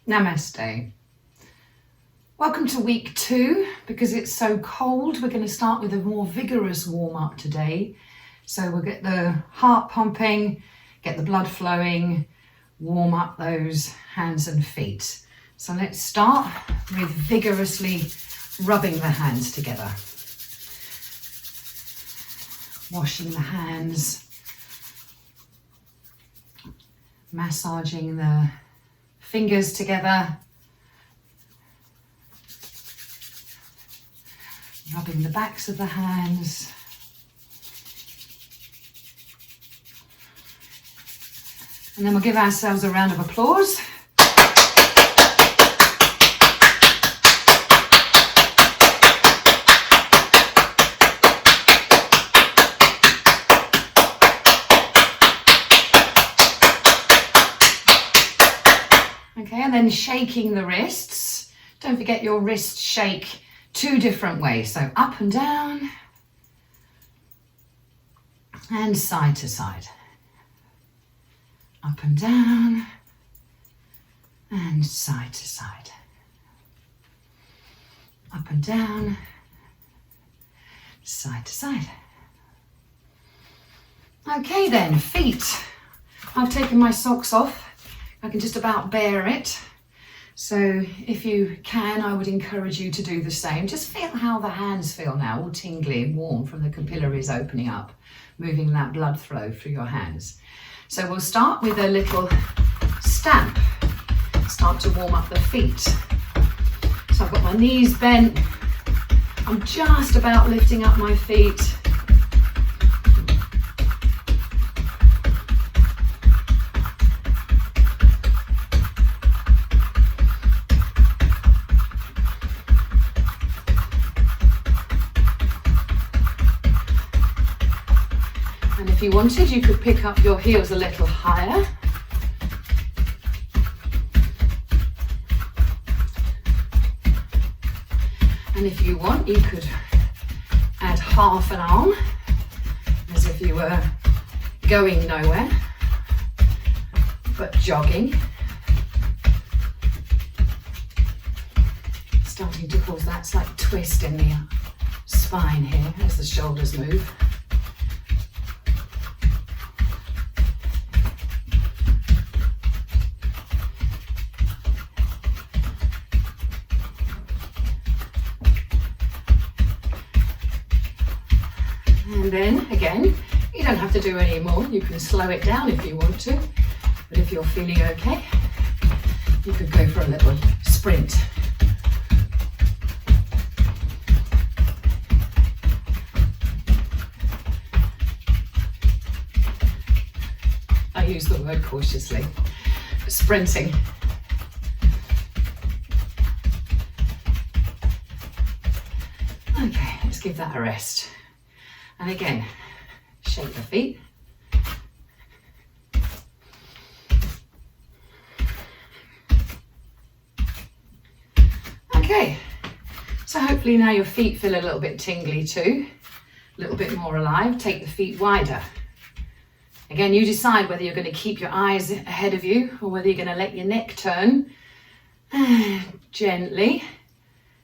Namaste. Welcome to week 2. Because it's so cold, we're going to start with a more vigorous warm-up today. So we'll get the heart pumping, get the blood flowing, warm up those hands and feet. So let's start with vigorously rubbing the hands together. Washing the hands, massaging the fingers together, rubbing the backs of the hands, and then we'll give ourselves a round of applause. Okay, and then shaking the wrists. Don't forget your wrists shake 2 different ways. So up and down and side to side. Up and down and side to side. Up and down, side to side. Okay then, feet. I've taken my socks off. I can just about bear it. So if you can, I would encourage you to do the same. Just feel how the hands feel now, all tingly and warm from the capillaries opening up, moving that blood flow through your hands. So we'll start with a little stamp. Start to warm up the feet. So I've got my knees bent. I'm just about lifting up my feet. If you wanted, you could pick up your heels a little higher. And if you want, you could add half an arm, as if you were going nowhere, but jogging. Starting to cause that slight twist in the spine here as the shoulders move. And then again, you don't have to do any more. You can slow it down if you want to. But if you're feeling okay, you could go for a little sprint. I use the word cautiously. Sprinting. Okay, let's give that a rest. And again, shake the feet. Okay, so hopefully now your feet feel a little bit tingly too, a little bit more alive. Take the feet wider. Again, you decide whether you're going to keep your eyes ahead of you or whether you're going to let your neck turn. Gently,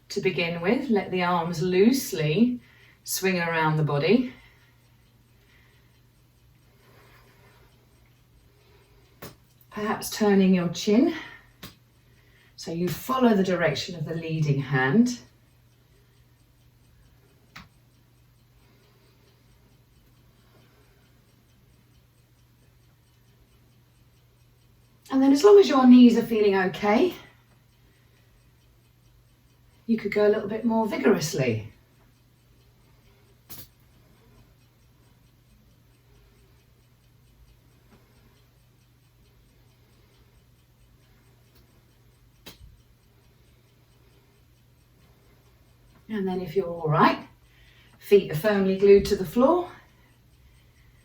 to begin with, let the arms loosely swing around the body. Perhaps turning your chin so you follow the direction of the leading hand. And then as long as your knees are feeling okay, you could go a little bit more vigorously. And then if you're all right, feet are firmly glued to the floor,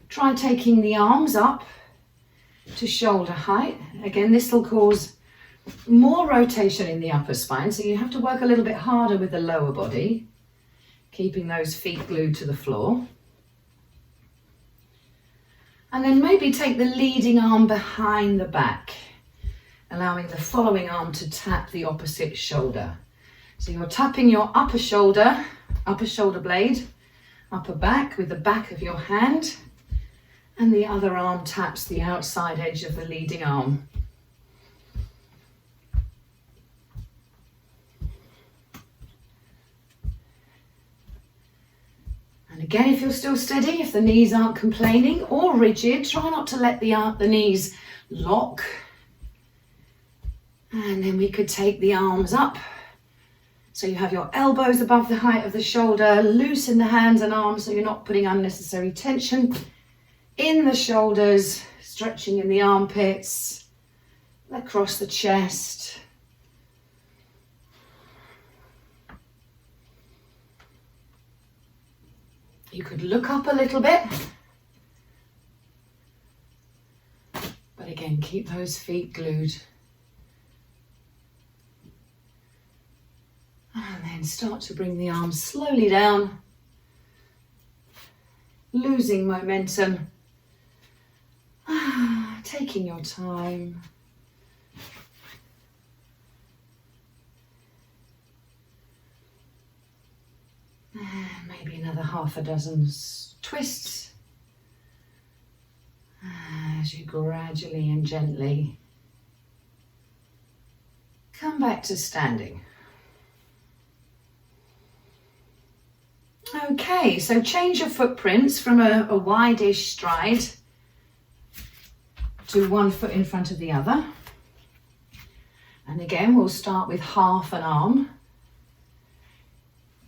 try taking the arms up to shoulder height. Again, this will cause more rotation in the upper spine, so you have to work a little bit harder with the lower body, keeping those feet glued to the floor. And then maybe take the leading arm behind the back allowing the following arm to tap the opposite shoulder. So you're tapping your upper shoulder blade, upper back with the back of your hand, and the other arm taps the outside edge of the leading arm. And again, if you're still steady, if the knees aren't complaining or rigid, try not to let the knees lock. And then we could take the arms up. So you have your elbows above the height of the shoulder, loosen the hands and arms so you're not putting unnecessary tension in the shoulders, stretching in the armpits, across the chest. You could look up a little bit, but again, keep those feet glued. And then start to bring the arms slowly down, losing momentum, taking your time. And maybe another half a dozen twists as you gradually and gently come back to standing. Okay, so change your footprints from a wide-ish stride to one foot in front of the other. And again, we'll start with half an arm.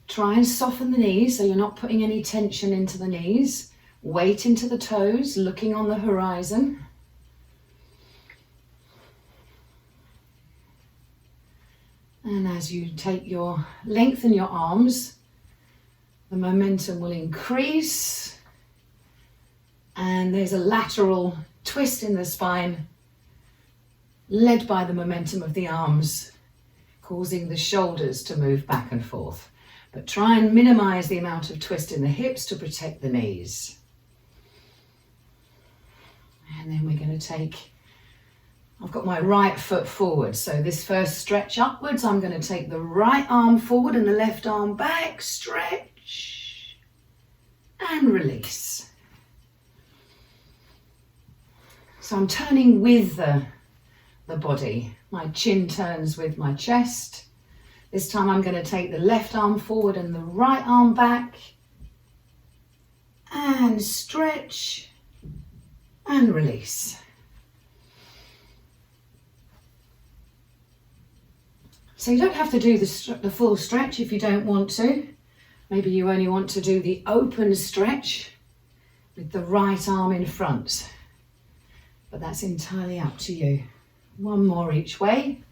Try and soften the knees so you're not putting any tension into the knees. Weight into the toes, looking on the horizon. And as you lengthen your arms, the momentum will increase. And there's a lateral twist in the spine, led by the momentum of the arms, causing the shoulders to move back and forth. But try and minimize the amount of twist in the hips to protect the knees. And then we're going to I've got my right foot forward. So this first stretch upwards, I'm going to take the right arm forward and the left arm back, stretch and release. So I'm turning with the body. My chin turns with my chest. This time I'm going to take the left arm forward and the right arm back and stretch and release. So you don't have to do the full stretch if you don't want to. Maybe you only want to do the open stretch with the right arm in front. But that's entirely up to you. One more each way.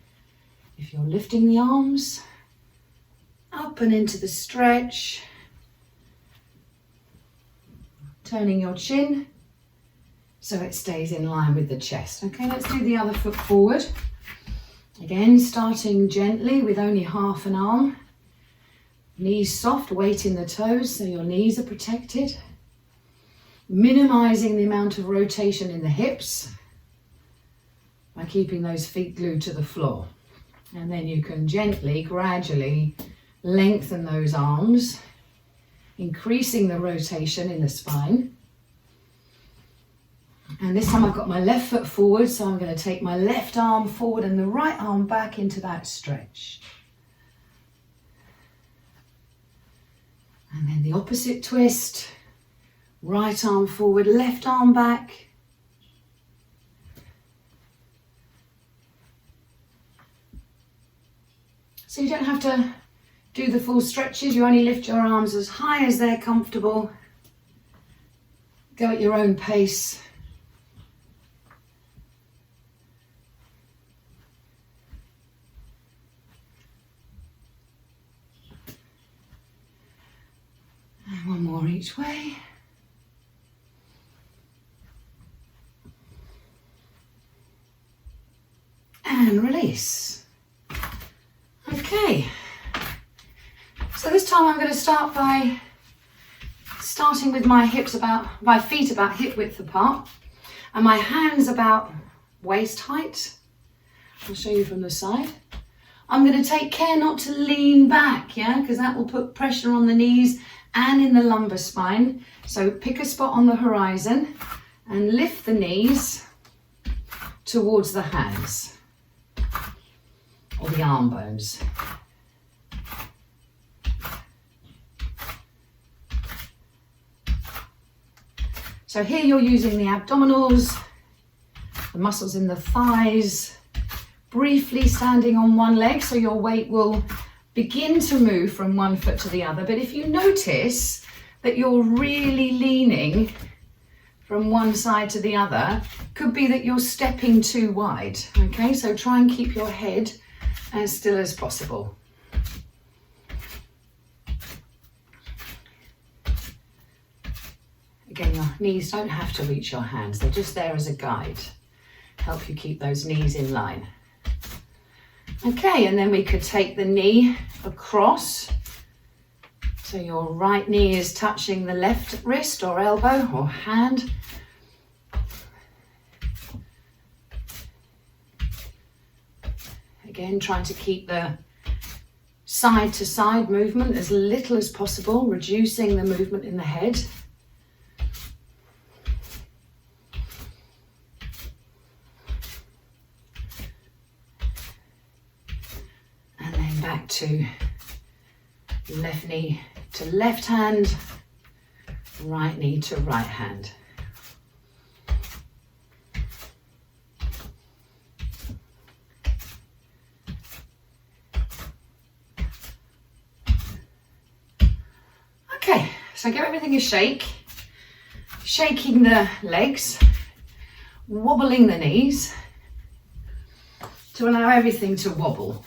If you're lifting the arms up and into the stretch, turning your chin so it stays in line with the chest. Okay, let's do the other foot forward. Again, starting gently with only half an arm. Knees soft, weight in the toes so your knees are protected. Minimizing the amount of rotation in the hips by keeping those feet glued to the floor. And then you can gently, gradually lengthen those arms, increasing the rotation in the spine. And this time I've got my left foot forward, so I'm going to take my left arm forward and the right arm back into that stretch. And then the opposite twist, right arm forward, left arm back. So you don't have to do the full stretches, you only lift your arms as high as they're comfortable. Go at your own pace. And one more each way. And release. Okay. So this time I'm going to start by starting with my feet about hip width apart and my hands about waist height. I'll show you from the side. I'm going to take care not to lean back, yeah, because that will put pressure on the knees and in the lumbar spine. So pick a spot on the horizon and lift the knees towards the hands or the arm bones. So here you're using the abdominals, the muscles in the thighs, briefly standing on one leg, so your weight will begin to move from one foot to the other. But if you notice that you're really leaning from one side to the other, could be that you're stepping too wide. Okay, so try and keep your head as still as possible. Again, your knees don't have to reach your hands, they're just there as a guide. Help you keep those knees in line. Okay, and then we could take the knee across. So your right knee is touching the left wrist or elbow or hand. Again, trying to keep the side to side movement as little as possible, reducing the movement in the head. Back to left knee to left hand, right knee to right hand. Okay, so give everything a shake, shaking the legs, wobbling the knees to allow everything to wobble.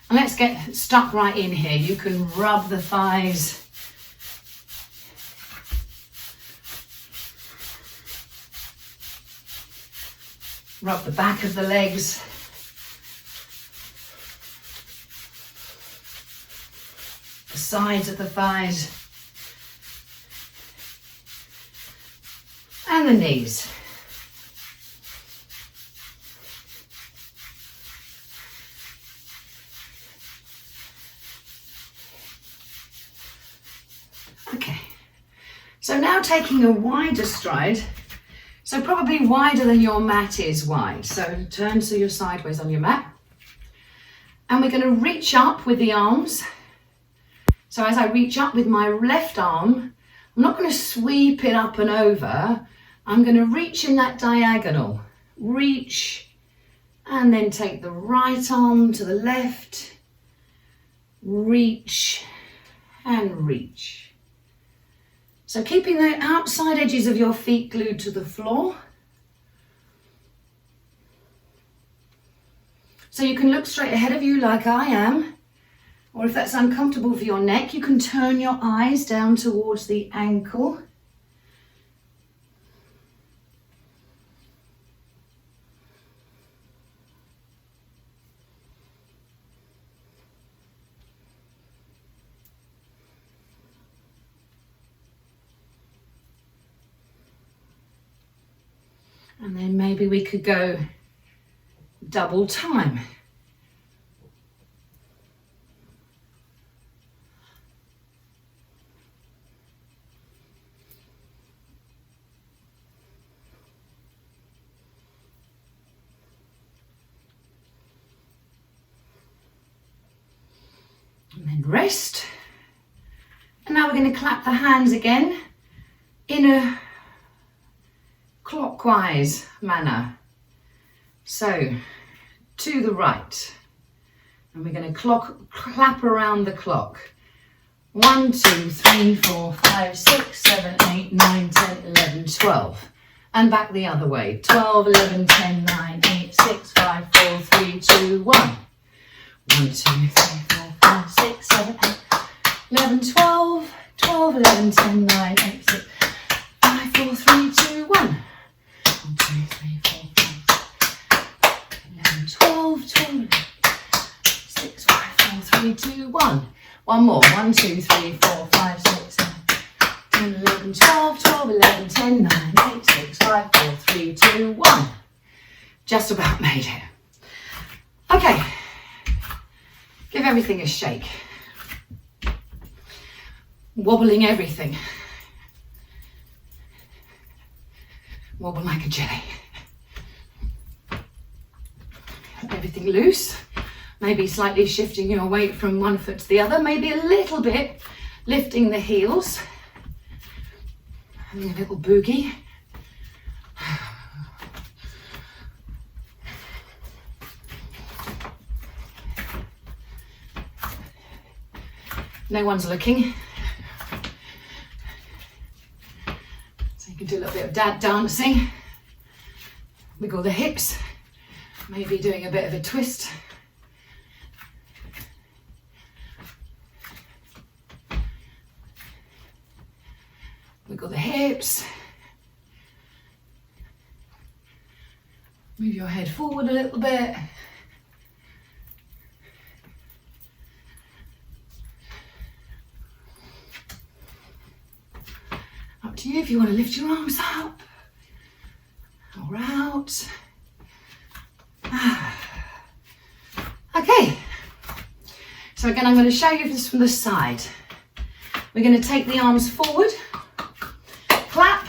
And let's get stuck right in here. You can rub the thighs. Rub the back of the legs. The sides of the thighs. And the knees. Okay, so now taking a wider stride, so probably wider than your mat is wide. So turn so you're sideways on your mat. And we're going to reach up with the arms. So as I reach up with my left arm, I'm not going to sweep it up and over. I'm going to reach in that diagonal. Reach, and then take the right arm to the left. Reach, and reach. So keeping the outside edges of your feet glued to the floor. So you can look straight ahead of you like I am, or if that's uncomfortable for your neck, you can turn your eyes down towards the ankle. And then maybe we could go double time. And then rest. And now we're going to clap the hands again in a clockwise manner. So to the right, and we're going to clap around the clock. 1, 2, 3, 4, 5, 6, 7, 8, 9, 10, 11, 12. And back the other way. 12, 11, 10, 9, 8, 6, 5, 4, 3, 2, 1. 1, 2, 3, 4, 5, 6, 7, 8, 11, 12. 12, 11, 10, 9, 8, 6, 5, 4, 3, 2, 1. 1, 2, 3, 4, 5, 11, 12, 12, 6, 5, 4, 3, 2, 1. One more. 1, 2, 3, 4, 5, 6, 7, 10, 11, 12, 12, 11, 10, 9, 8, 6, 5, 4, 3, 2, 1. Just about made it. Okay, give everything a shake. Wobbling everything. Wobble like a jelly. Everything loose. Maybe slightly shifting your weight from one foot to the other. Maybe a little bit lifting the heels. Having a little boogie. No one's looking. So you can do a little bit of dad dancing. Wiggle the hips. Maybe doing a bit of a twist. Wiggle the hips. Move your head forward a little bit. Up to you if you want to lift your arms up or out. Okay, so again I'm going to show you this from the side. We're going to take the arms forward, clap,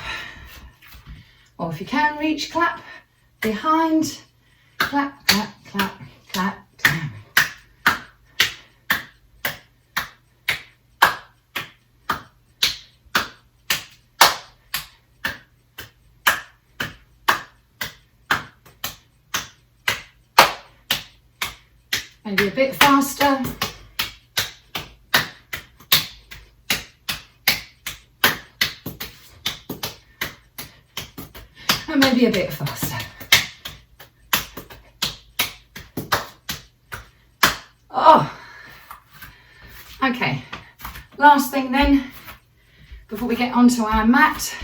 or if you can reach, clap, behind, clap, clap, clap, clap, clap. Maybe a bit faster. And maybe a bit faster. Oh, okay. Last thing then, before we get onto our mat,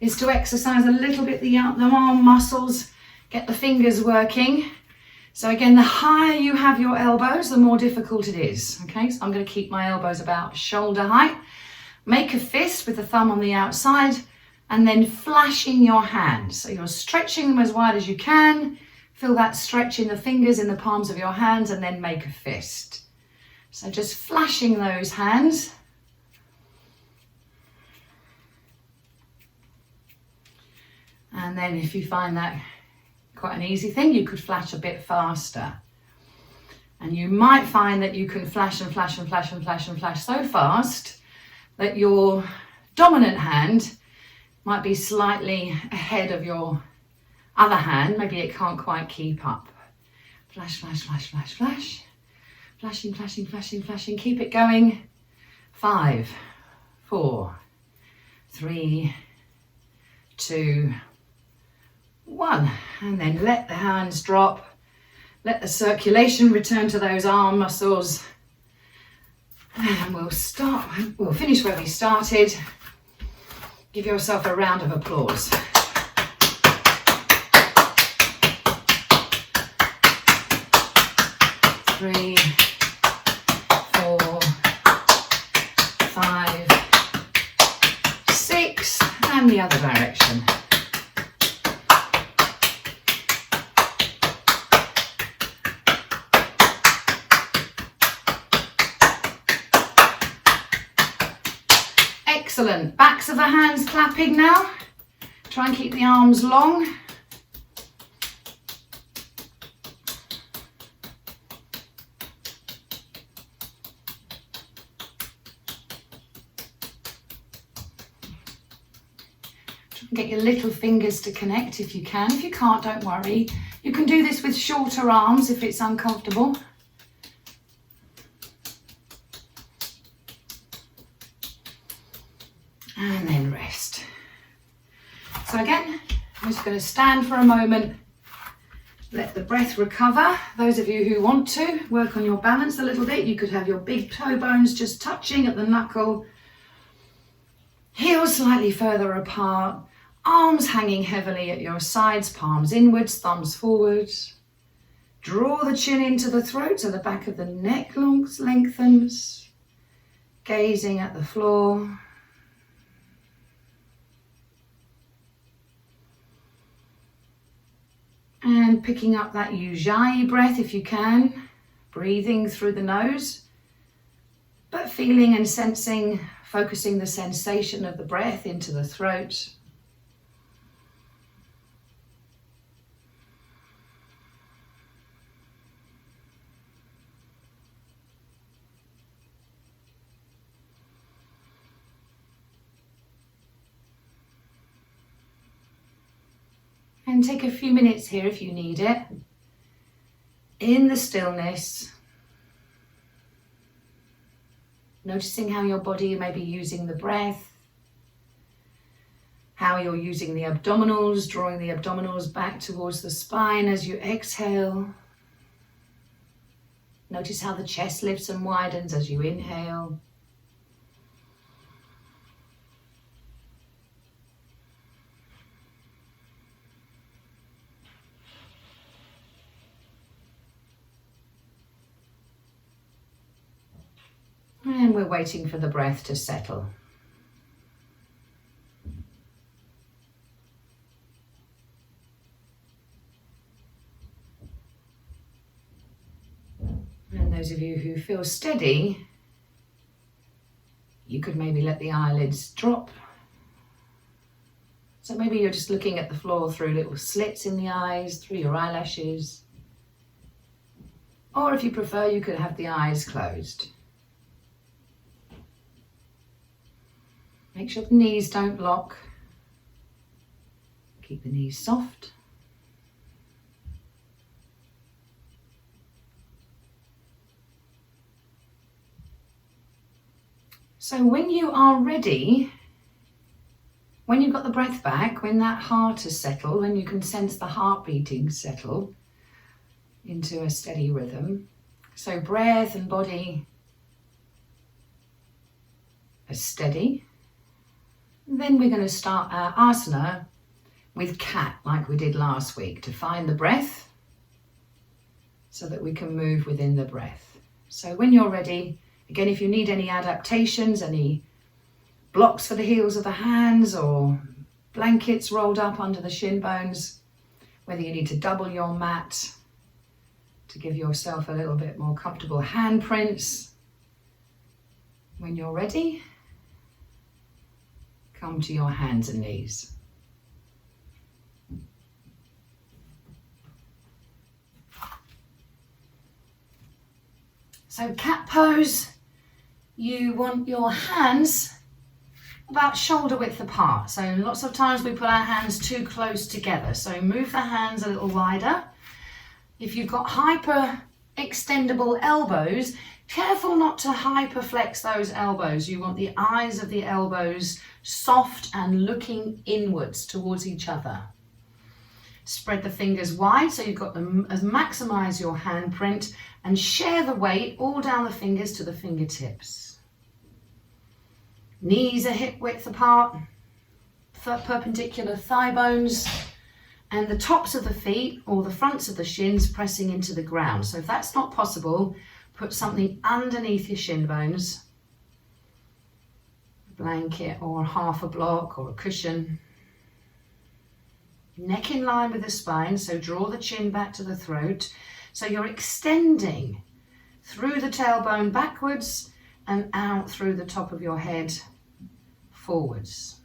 is to exercise a little bit the arm muscles, get the fingers working. So again, the higher you have your elbows, the more difficult it is. Okay, so I'm going to keep my elbows about shoulder height. Make a fist with the thumb on the outside and then flashing your hands. So you're stretching them as wide as you can. Feel that stretch in the fingers in the palms of your hands and then make a fist. So just flashing those hands. And then if you find that quite an easy thing, you could flash a bit faster. And you might find that you can flash and flash and flash and flash and flash so fast that your dominant hand might be slightly ahead of your other hand. Maybe it can't quite keep up. Flash, flash, flash, flash, flash. Flashing, flashing, flashing, flashing. Keep it going. 5, 4, 3, 2, 1, and then let the hands drop, let the circulation return to those arm muscles, and we'll finish where we started. Give yourself a round of applause. Three, 4, 5, 6, and the other direction. Excellent. Backs of the hands clapping now. Try and keep the arms long. Get your little fingers to connect if you can. If you can't, don't worry. You can do this with shorter arms if it's uncomfortable. And then rest. So again, I'm just going to stand for a moment. Let the breath recover. Those of you who want to work on your balance a little bit, you could have your big toe bones just touching at the knuckle. Heels slightly further apart. Arms hanging heavily at your sides, palms inwards, thumbs forwards. Draw the chin into the throat so the back of the neck lengthens. Gazing at the floor. And picking up that Ujjayi breath if you can, breathing through the nose, but feeling and sensing, focusing the sensation of the breath into the throat. And take a few minutes here if you need it, in the stillness, noticing how your body may be using the breath, how you're using the abdominals, drawing the abdominals back towards the spine as you exhale. Notice how the chest lifts and widens as you inhale. And we're waiting for the breath to settle. And those of you who feel steady, you could maybe let the eyelids drop. So maybe you're just looking at the floor through little slits in the eyes, through your eyelashes. Or if you prefer, you could have the eyes closed. Make sure the knees don't lock. Keep the knees soft. So when you are ready, when you've got the breath back, when that heart has settled, when you can sense the heart beating settle into a steady rhythm, so breath and body are steady, then we're going to start our asana with cat like we did last week to find the breath so that we can move within the breath. So when you're ready, again, if you need any adaptations, any blocks for the heels of the hands or blankets rolled up under the shin bones, whether you need to double your mat to give yourself a little bit more comfortable handprints, when you're ready, come to your hands and knees. So cat pose, you want your hands about shoulder width apart. So lots of times we put our hands too close together. So move the hands a little wider. If you've got hyper extendable elbows, careful not to hyperflex those elbows. You want the eyes of the elbows soft and looking inwards towards each other. Spread the fingers wide so you've got them as maximize your handprint and share the weight all down the fingers to the fingertips. Knees are hip width apart, perpendicular thigh bones, and the tops of the feet or the fronts of the shins pressing into the ground. So if that's not possible, put something underneath your shin bones, a blanket or half a block or a cushion. Neck in line with the spine, so draw the chin back to the throat. So you're extending through the tailbone backwards and out through the top of your head forwards.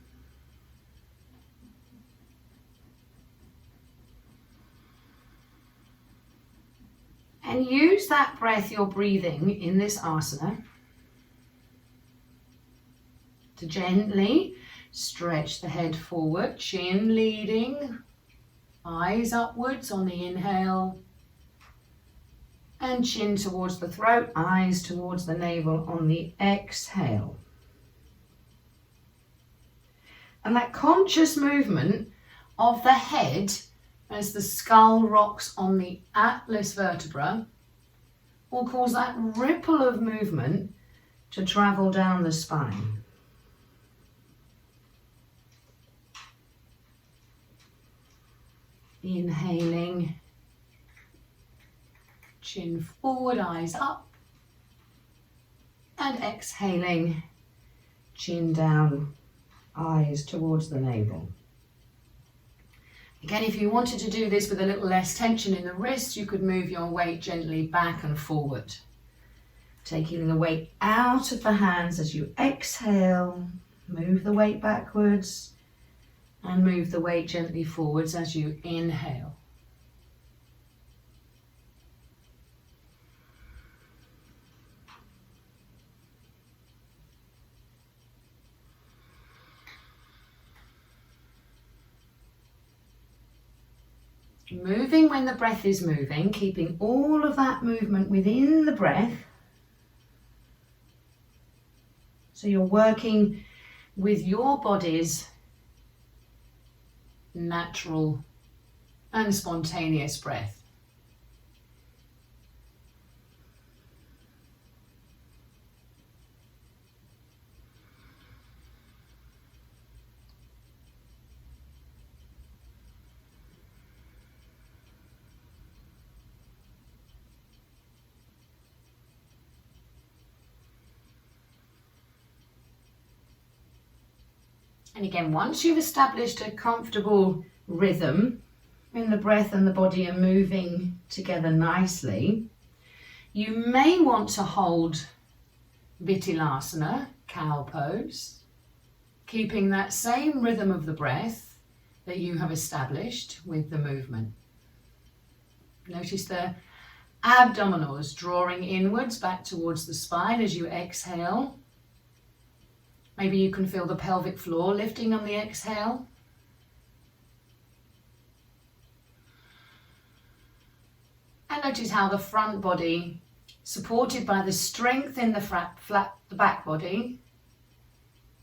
And use that breath you're breathing in this asana to gently stretch the head forward, chin leading, eyes upwards on the inhale, and chin towards the throat, eyes towards the navel on the exhale. And that conscious movement of the head as the skull rocks on the atlas vertebra will cause that ripple of movement to travel down the spine. Inhaling, chin forward, eyes up, and exhaling, chin down, eyes towards the navel. Again, if you wanted to do this with a little less tension in the wrists, you could move your weight gently back and forward. Taking the weight out of the hands as you exhale, move the weight backwards and move the weight gently forwards as you inhale. Moving when the breath is moving, keeping all of that movement within the breath. So you're working with your body's natural and spontaneous breath. And again, once you've established a comfortable rhythm in the breath and the body are moving together nicely, you may want to hold vigorously, cow pose, keeping that same rhythm of the breath that you have established with the movement. Notice the abdominals drawing inwards back towards the spine as you exhale. Maybe you can feel the pelvic floor lifting on the exhale. And notice how the front body, supported by the strength in the back body,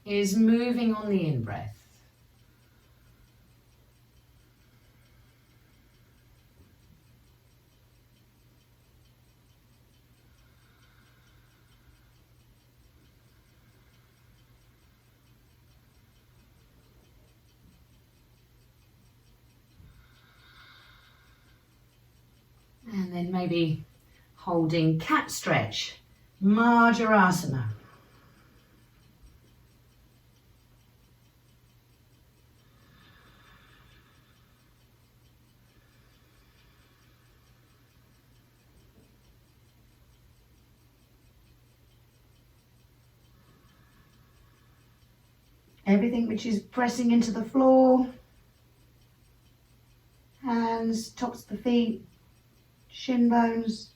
is moving on the in-breath. And then maybe holding cat stretch, Marjarasana. Everything which is pressing into the floor, hands, tops of the feet, shin bones.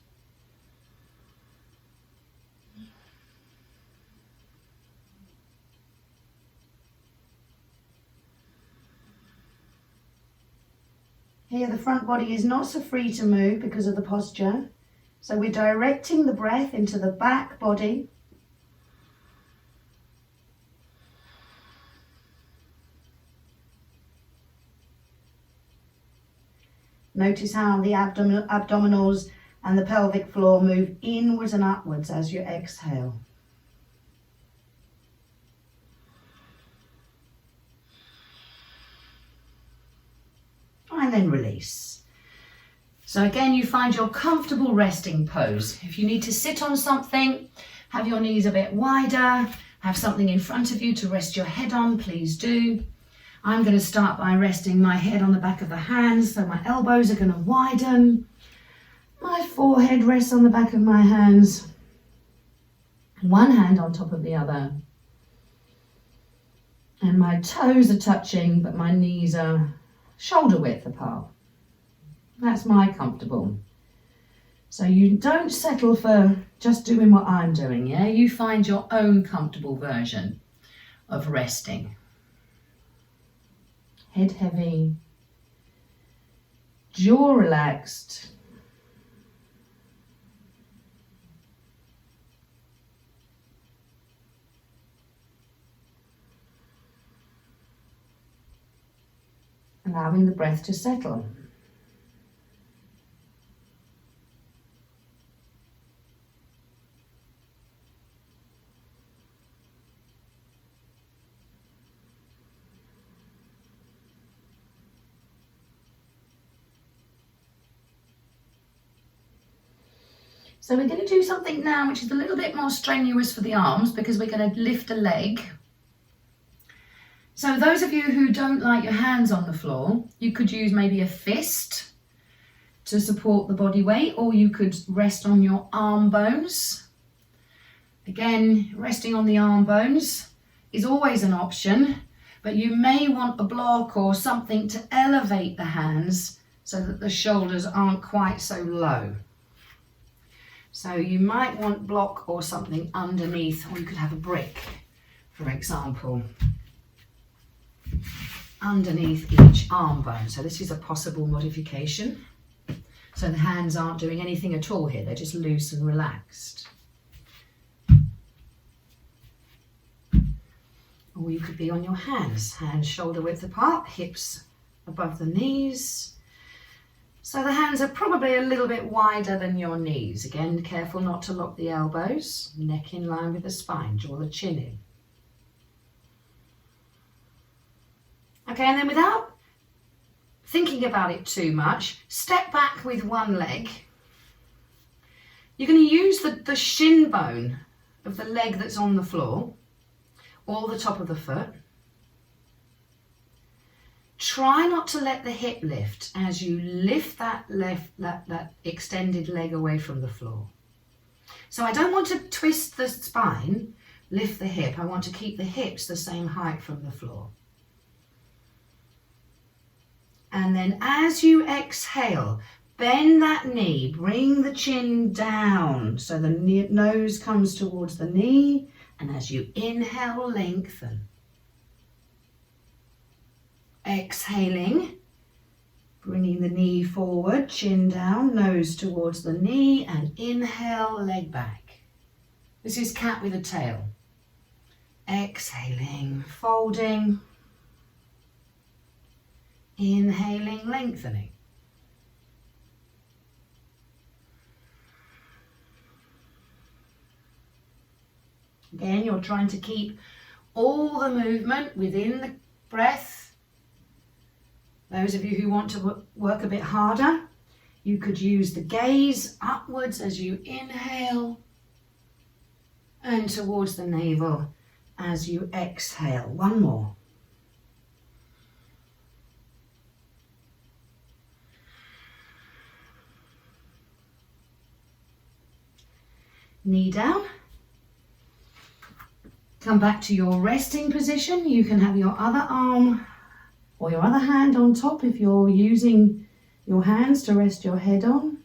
Here the front body is not so free to move because of the posture. So we're directing the breath into the back body. Notice how the abdominals and the pelvic floor move inwards and upwards as you exhale. And then release. So again, you find your comfortable resting pose. If you need to sit on something, have your knees a bit wider, have something in front of you to rest your head on, please do. I'm going to start by resting my head on the back of the hands, so my elbows are going to widen. My forehead rests on the back of my hands. One hand on top of the other. And my toes are touching, but my knees are shoulder width apart. That's my comfortable. So you don't settle for just doing what I'm doing, yeah? You find your own comfortable version of resting. Head heavy, jaw relaxed. Allowing the breath to settle. So we're going to do something now which is a little bit more strenuous for the arms because we're going to lift a leg. So those of you who don't like your hands on the floor, you could use maybe a fist to support the body weight, or you could rest on your arm bones. Again, resting on the arm bones is always an option, but you may want a block or something to elevate the hands so that the shoulders aren't quite so low. So you might want block or something underneath, or you could have a brick, for example, underneath each arm bone. So this is a possible modification. So the hands aren't doing anything at all here, they're just loose and relaxed. Or you could be on your hands shoulder width apart, hips above the knees. So the hands are probably a little bit wider than your knees. Again, careful not to lock the elbows, neck in line with the spine, draw the chin in. Okay, and then without thinking about it too much, step back with one leg. You're going to use the shin bone of the leg that's on the floor, or the top of the foot. Try not to let the hip lift as you lift that extended leg away from the floor. So I don't want to twist the spine, lift the hip. I want to keep the hips the same height from the floor. And then as you exhale, bend that knee, bring the chin down so the nose comes towards the knee, and as you inhale, lengthen. Exhaling, bringing the knee forward, chin down, nose towards the knee, and inhale, leg back. This is cat with a tail. Exhaling, folding. Inhaling, lengthening. Again, you're trying to keep all the movement within the breath. Those of you who want to work a bit harder, you could use the gaze upwards as you inhale and towards the navel as you exhale. One more. Knee down. Come back to your resting position. You can have your other arm or your other hand on top if you're using your hands to rest your head on.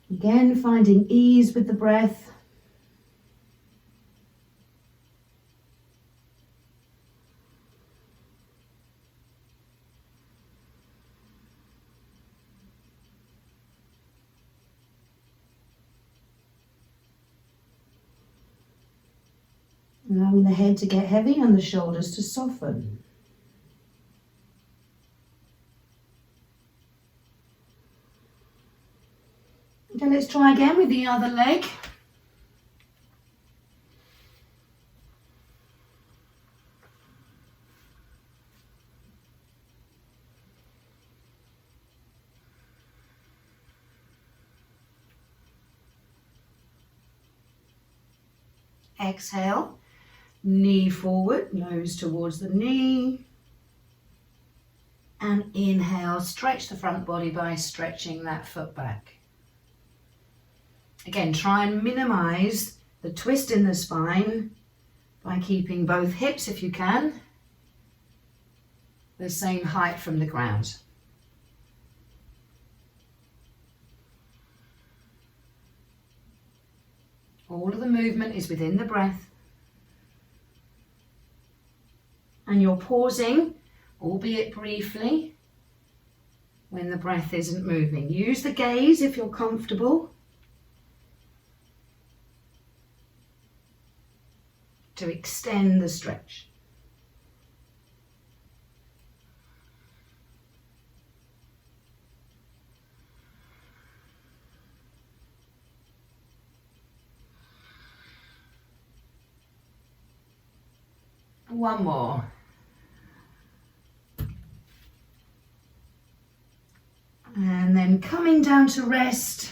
Again, finding ease with the breath. Allowing the head to get heavy and the shoulders to soften. Okay, let's try again with the other leg. Exhale. Knee forward, nose towards the knee. And inhale, stretch the front body by stretching that foot back. Again, try and minimize the twist in the spine by keeping both hips, if you can, the same height from the ground. All of the movement is within the breath. And you're pausing, albeit briefly, when the breath isn't moving. Use the gaze if you're comfortable to extend the stretch. One more. then coming down to rest.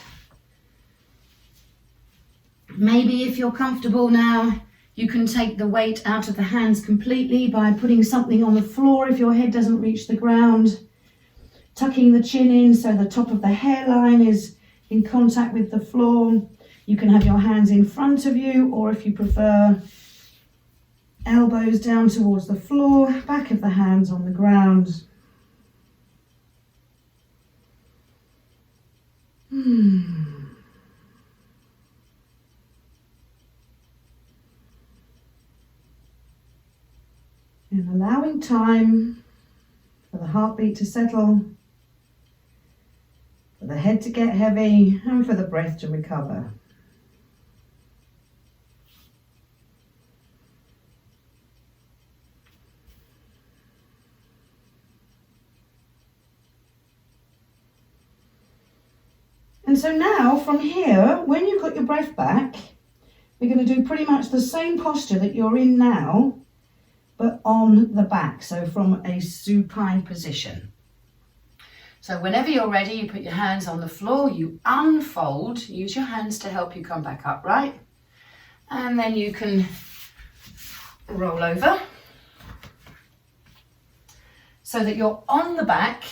Maybe if you're comfortable now, you can take the weight out of the hands completely by putting something on the floor if your head doesn't reach the ground. Tucking the chin in so the top of the hairline is in contact with the floor. You can have your hands in front of you, or if you prefer, elbows down towards the floor, back of the hands on the ground. And allowing time for the heartbeat to settle, for the head to get heavy, and for the breath to recover. And so now from here, when you've got your breath back, we're going to do pretty much the same posture that you're in now, but on the back, so from a supine position. So whenever you're ready, you put your hands on the floor, you unfold, use your hands to help you come back upright, and then you can roll over so that you're on the back.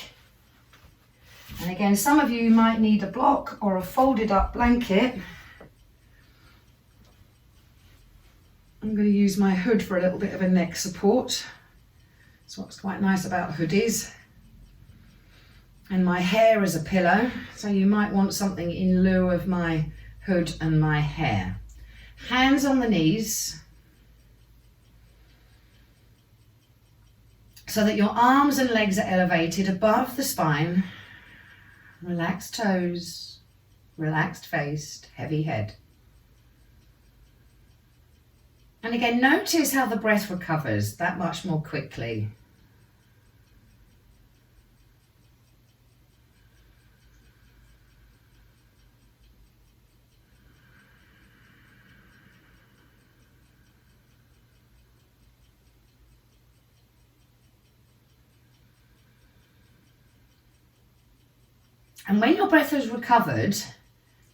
And again, some of you might need a block or a folded up blanket. I'm going to use my hood for a little bit of a neck support. That's what's quite nice about hoodies. And my hair as a pillow. So you might want something in lieu of my hood and my hair. Hands on the knees. So that your arms and legs are elevated above the spine. Relaxed toes, relaxed face, heavy head. And again, notice how the breath recovers that much more quickly. And when your breath has recovered,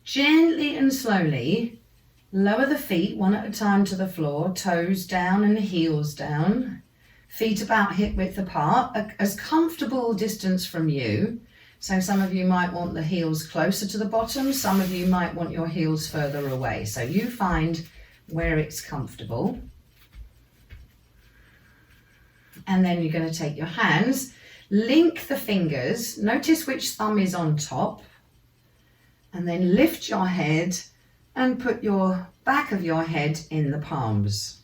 gently and slowly, lower the feet one at a time to the floor, toes down and heels down, feet about hip width apart, as comfortable distance from you. So some of you might want the heels closer to the bottom, some of you might want your heels further away. So you find where it's comfortable. And then you're going to take your hands, link the fingers, notice which thumb is on top, and then lift your head and put your back of your head in the palms.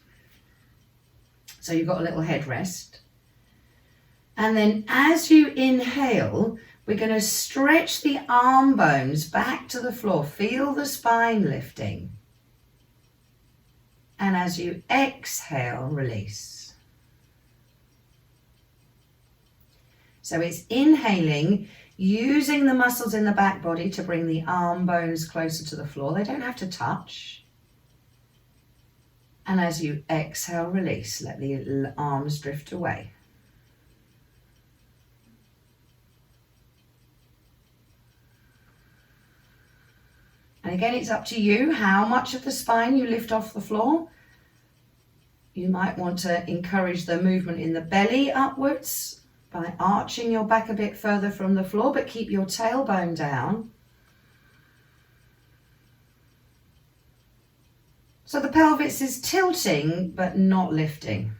So you've got a little head rest. And then as you inhale, we're going to stretch the arm bones back to the floor. Feel the spine lifting. And as you exhale, release. So it's inhaling, using the muscles in the back body to bring the arm bones closer to the floor. They don't have to touch. And as you exhale, release. Let the arms drift away. And again, it's up to you how much of the spine you lift off the floor. You might want to encourage the movement in the belly upwards by arching your back a bit further from the floor, but keep your tailbone down. So the pelvis is tilting, but not lifting.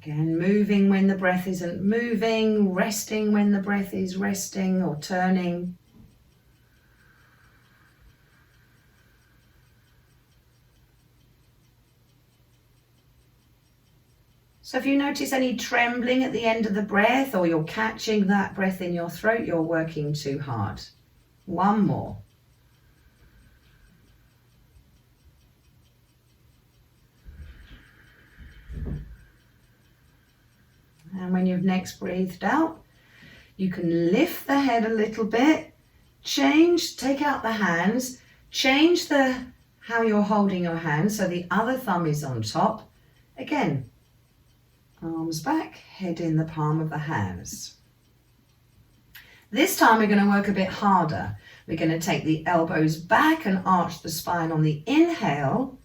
Again, moving when the breath isn't moving, resting when the breath is resting or turning. So if you notice any trembling at the end of the breath, or you're catching that breath in your throat, you're working too hard. One more. And when you've next breathed out, you can lift the head a little bit, take out the hands, change how you're holding your hands so the other thumb is on top. Again, arms back, head in the palm of the hands. This time we're going to work a bit harder. We're going to take the elbows back and arch the spine on the inhale.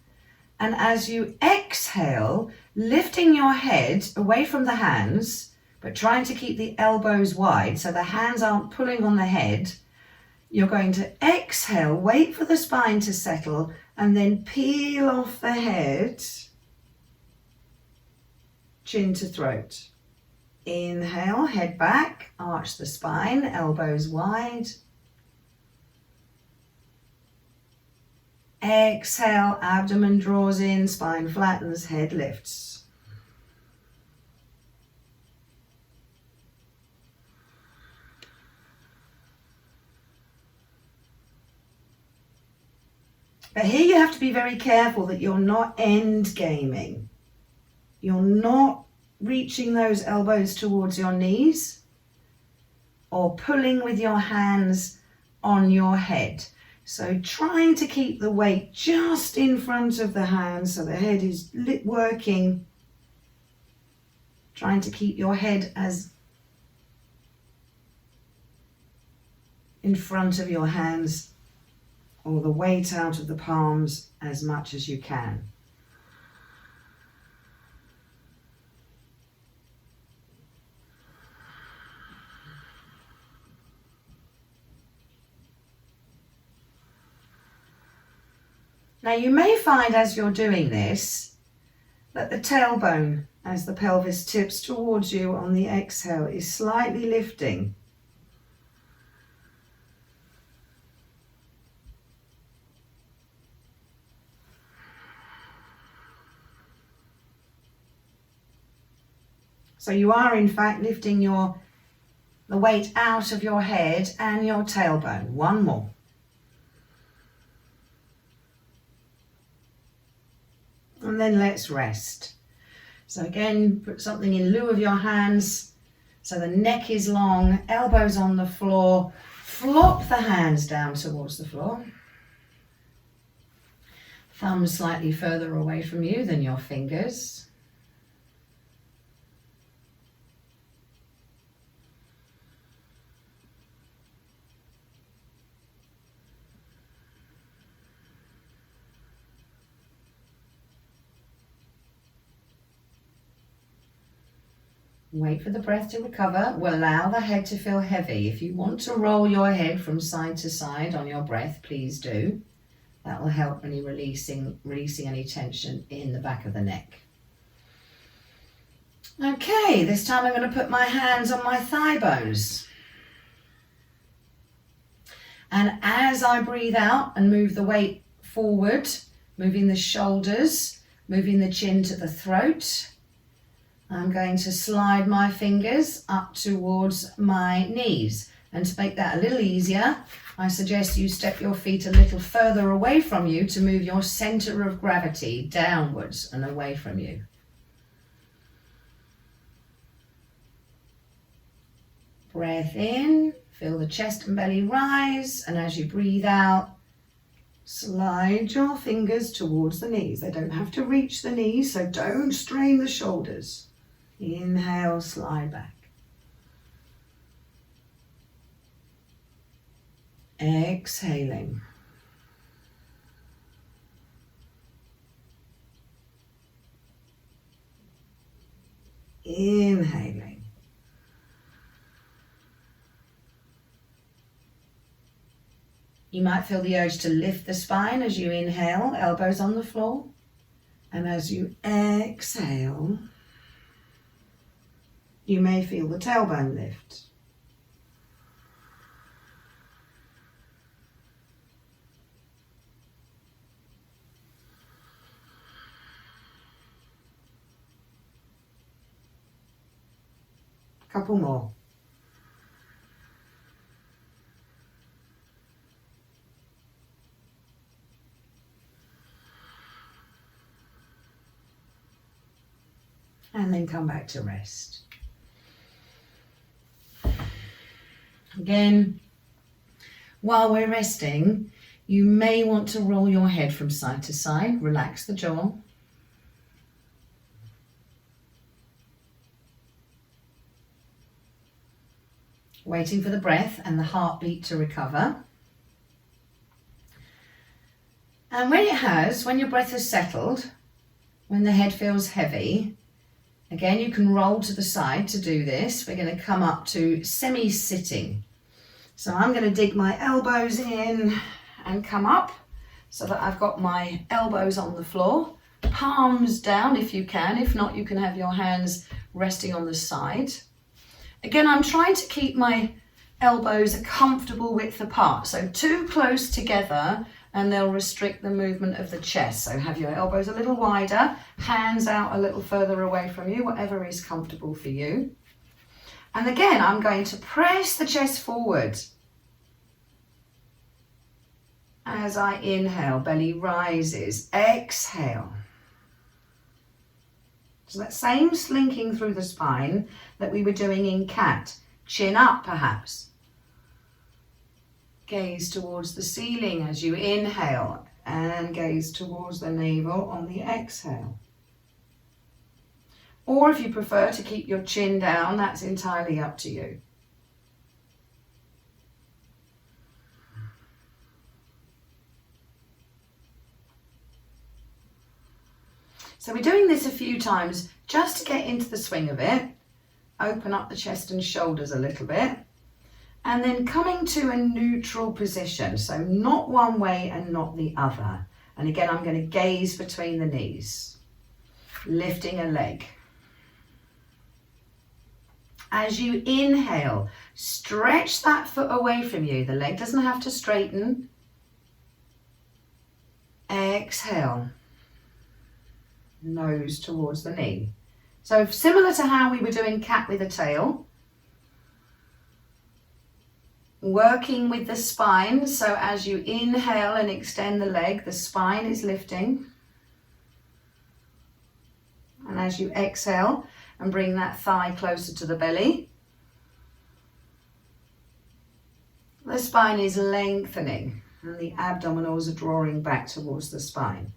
And as you exhale, lifting your head away from the hands, but trying to keep the elbows wide so the hands aren't pulling on the head, you're going to exhale, wait for the spine to settle, and then peel off the head, chin to throat. Inhale, head back, arch the spine, elbows wide. Exhale, abdomen draws in, spine flattens, head lifts. But here you have to be very careful that you're not end gaming. You're not reaching those elbows towards your knees or pulling with your hands on your head. So trying to keep the weight just in front of the hands so the head is working. Trying to keep your head as in front of your hands or the weight out of the palms as much as you can. Now you may find as you're doing this that the tailbone, as the pelvis tips towards you on the exhale, is slightly lifting. So you are in fact lifting the weight out of your head and your tailbone. One more. And then let's rest. So again, put something in lieu of your hands. So the neck is long, elbows on the floor. Flop the hands down towards the floor. Thumbs slightly further away from you than your fingers. Wait for the breath to recover. We'll allow the head to feel heavy. If you want to roll your head from side to side on your breath, please do. That will help when you're releasing any tension in the back of the neck. Okay, this time I'm going to put my hands on my thigh bones. And as I breathe out and move the weight forward, moving the shoulders, moving the chin to the throat, I'm going to slide my fingers up towards my knees. And to make that a little easier, I suggest you step your feet a little further away from you to move your center of gravity downwards and away from you. Breath in, feel the chest and belly rise, and as you breathe out, slide your fingers towards the knees. They don't have to reach the knees, so don't strain the shoulders. Inhale, slide back. Exhaling. Inhaling. You might feel the urge to lift the spine as you inhale, elbows on the floor. And as you exhale, you may feel the tailbone lift. Couple more. And then come back to rest. Again, While we're resting, you may want to roll your head from side to side, relax the jaw. Waiting for the breath and the heartbeat to recover. And when your breath has settled, when the head feels heavy, again, you can roll to the side to do this. We're going to come up to semi-sitting. So I'm going to dig my elbows in and come up so that I've got my elbows on the floor, palms down if you can. If not, you can have your hands resting on the side. Again, I'm trying to keep my elbows a comfortable width apart. So too close together and they'll restrict the movement of the chest. So have your elbows a little wider, hands out a little further away from you, whatever is comfortable for you. And again, I'm going to press the chest forward. As I inhale, belly rises, exhale. So that same slinking through the spine that we were doing in cat. Chin up perhaps. Gaze towards the ceiling as you inhale and gaze towards the navel on the exhale. Or if you prefer to keep your chin down, that's entirely up to you. So we're doing this a few times just to get into the swing of it. Open up the chest and shoulders a little bit. And then coming to a neutral position. So not one way and not the other. And again, I'm going to gaze between the knees. Lifting a leg. As you inhale, stretch that foot away from you. The leg doesn't have to straighten. Exhale. Nose towards the knee. So similar to how we were doing cat with a tail. Working with the spine. So as you inhale and extend the leg, the spine is lifting. And as you exhale and bring that thigh closer to the belly, the spine is lengthening and the abdominals are drawing back towards the spine.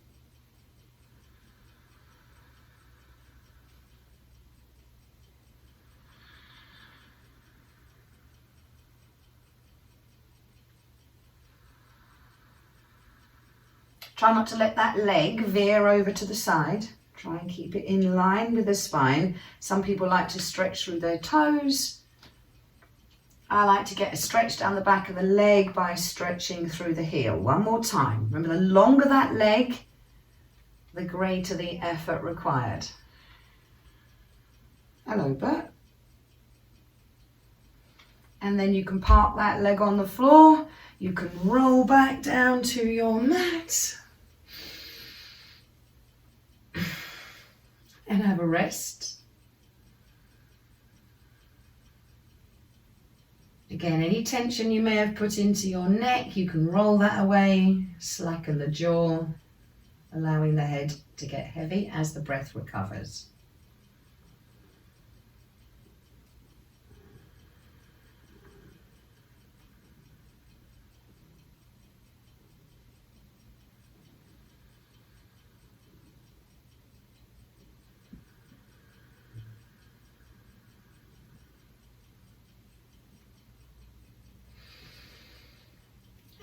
Try not to let that leg veer over to the side. Try and keep it in line with the spine. Some people like to stretch through their toes. I like to get a stretch down the back of the leg by stretching through the heel. One more time. Remember, the longer that leg, the greater the effort required. Hello, Bert. And then you can park that leg on the floor. You can roll back down to your mat. And have a rest. Again, any tension you may have put into your neck, you can roll that away, slacken the jaw, allowing the head to get heavy as the breath recovers.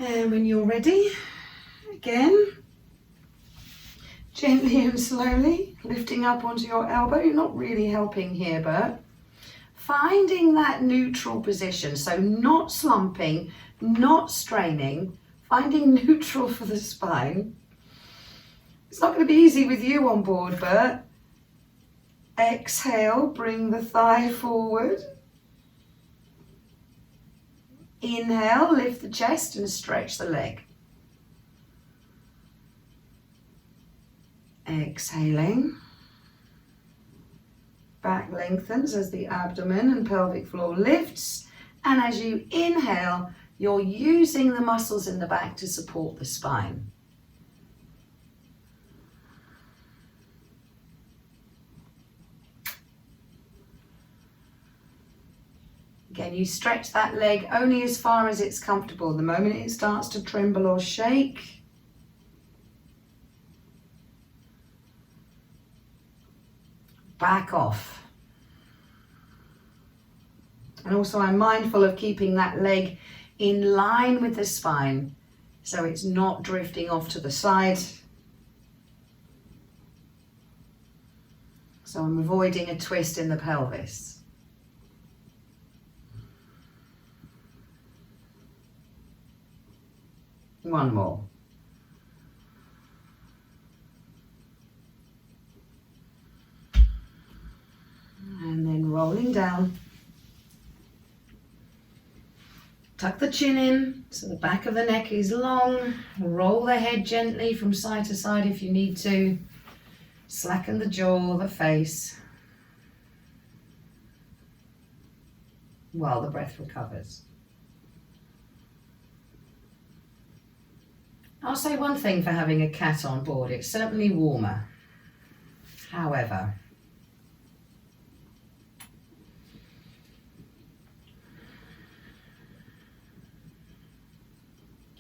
And when you're ready, again, gently and slowly lifting up onto your elbow. You're not really helping here, Bert. Finding that neutral position, so not slumping, not straining, finding neutral for the spine. It's not going to be easy with you on board, Bert. Exhale, bring the thigh forward. Inhale, lift the chest and stretch the leg. Exhaling. Back lengthens as the abdomen and pelvic floor lifts. And as you inhale, you're using the muscles in the back to support the spine. Again, you stretch that leg only as far as it's comfortable. The moment it starts to tremble or shake, back off. And also I'm mindful of keeping that leg in line with the spine so it's not drifting off to the side. So I'm avoiding a twist in the pelvis. One more. And then rolling down. Tuck the chin in so the back of the neck is long. Roll the head gently from side to side if you need to. Slacken the jaw, the face, while the breath recovers. I'll say one thing for having a cat on board. It's certainly warmer. However,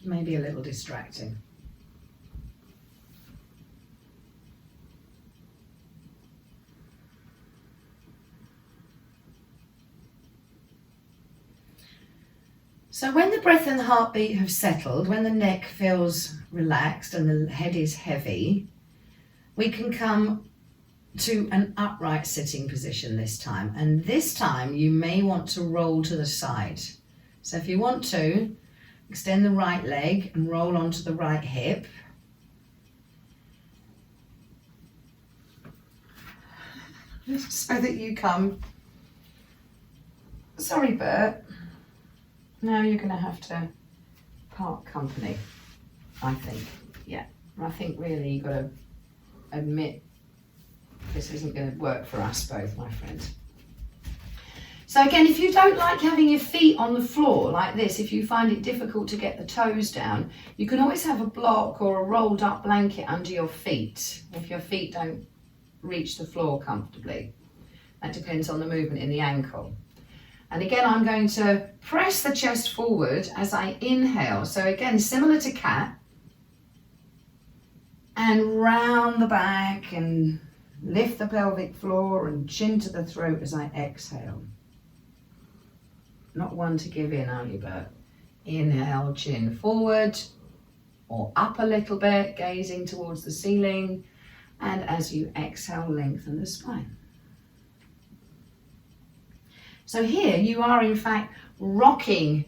maybe a little distracting. So when the breath and the heartbeat have settled, when the neck feels relaxed and the head is heavy, we can come to an upright sitting position this time. And this time you may want to roll to the side. So if you want to, extend the right leg and roll onto the right hip. So that you come. Sorry, Bert. Now you're going to have to part company, I think. Yeah, I think really you've got to admit this isn't going to work for us both, my friend. So again, if you don't like having your feet on the floor like this, if you find it difficult to get the toes down, you can always have a block or a rolled up blanket under your feet if your feet don't reach the floor comfortably. That depends on the movement in the ankle. And again, I'm going to press the chest forward as I inhale. So again, similar to cat. And round the back and lift the pelvic floor and chin to the throat as I exhale. Not one to give in, are you, Bert? Inhale, chin forward or up a little bit, gazing towards the ceiling. And as you exhale, lengthen the spine. So here you are in fact rocking.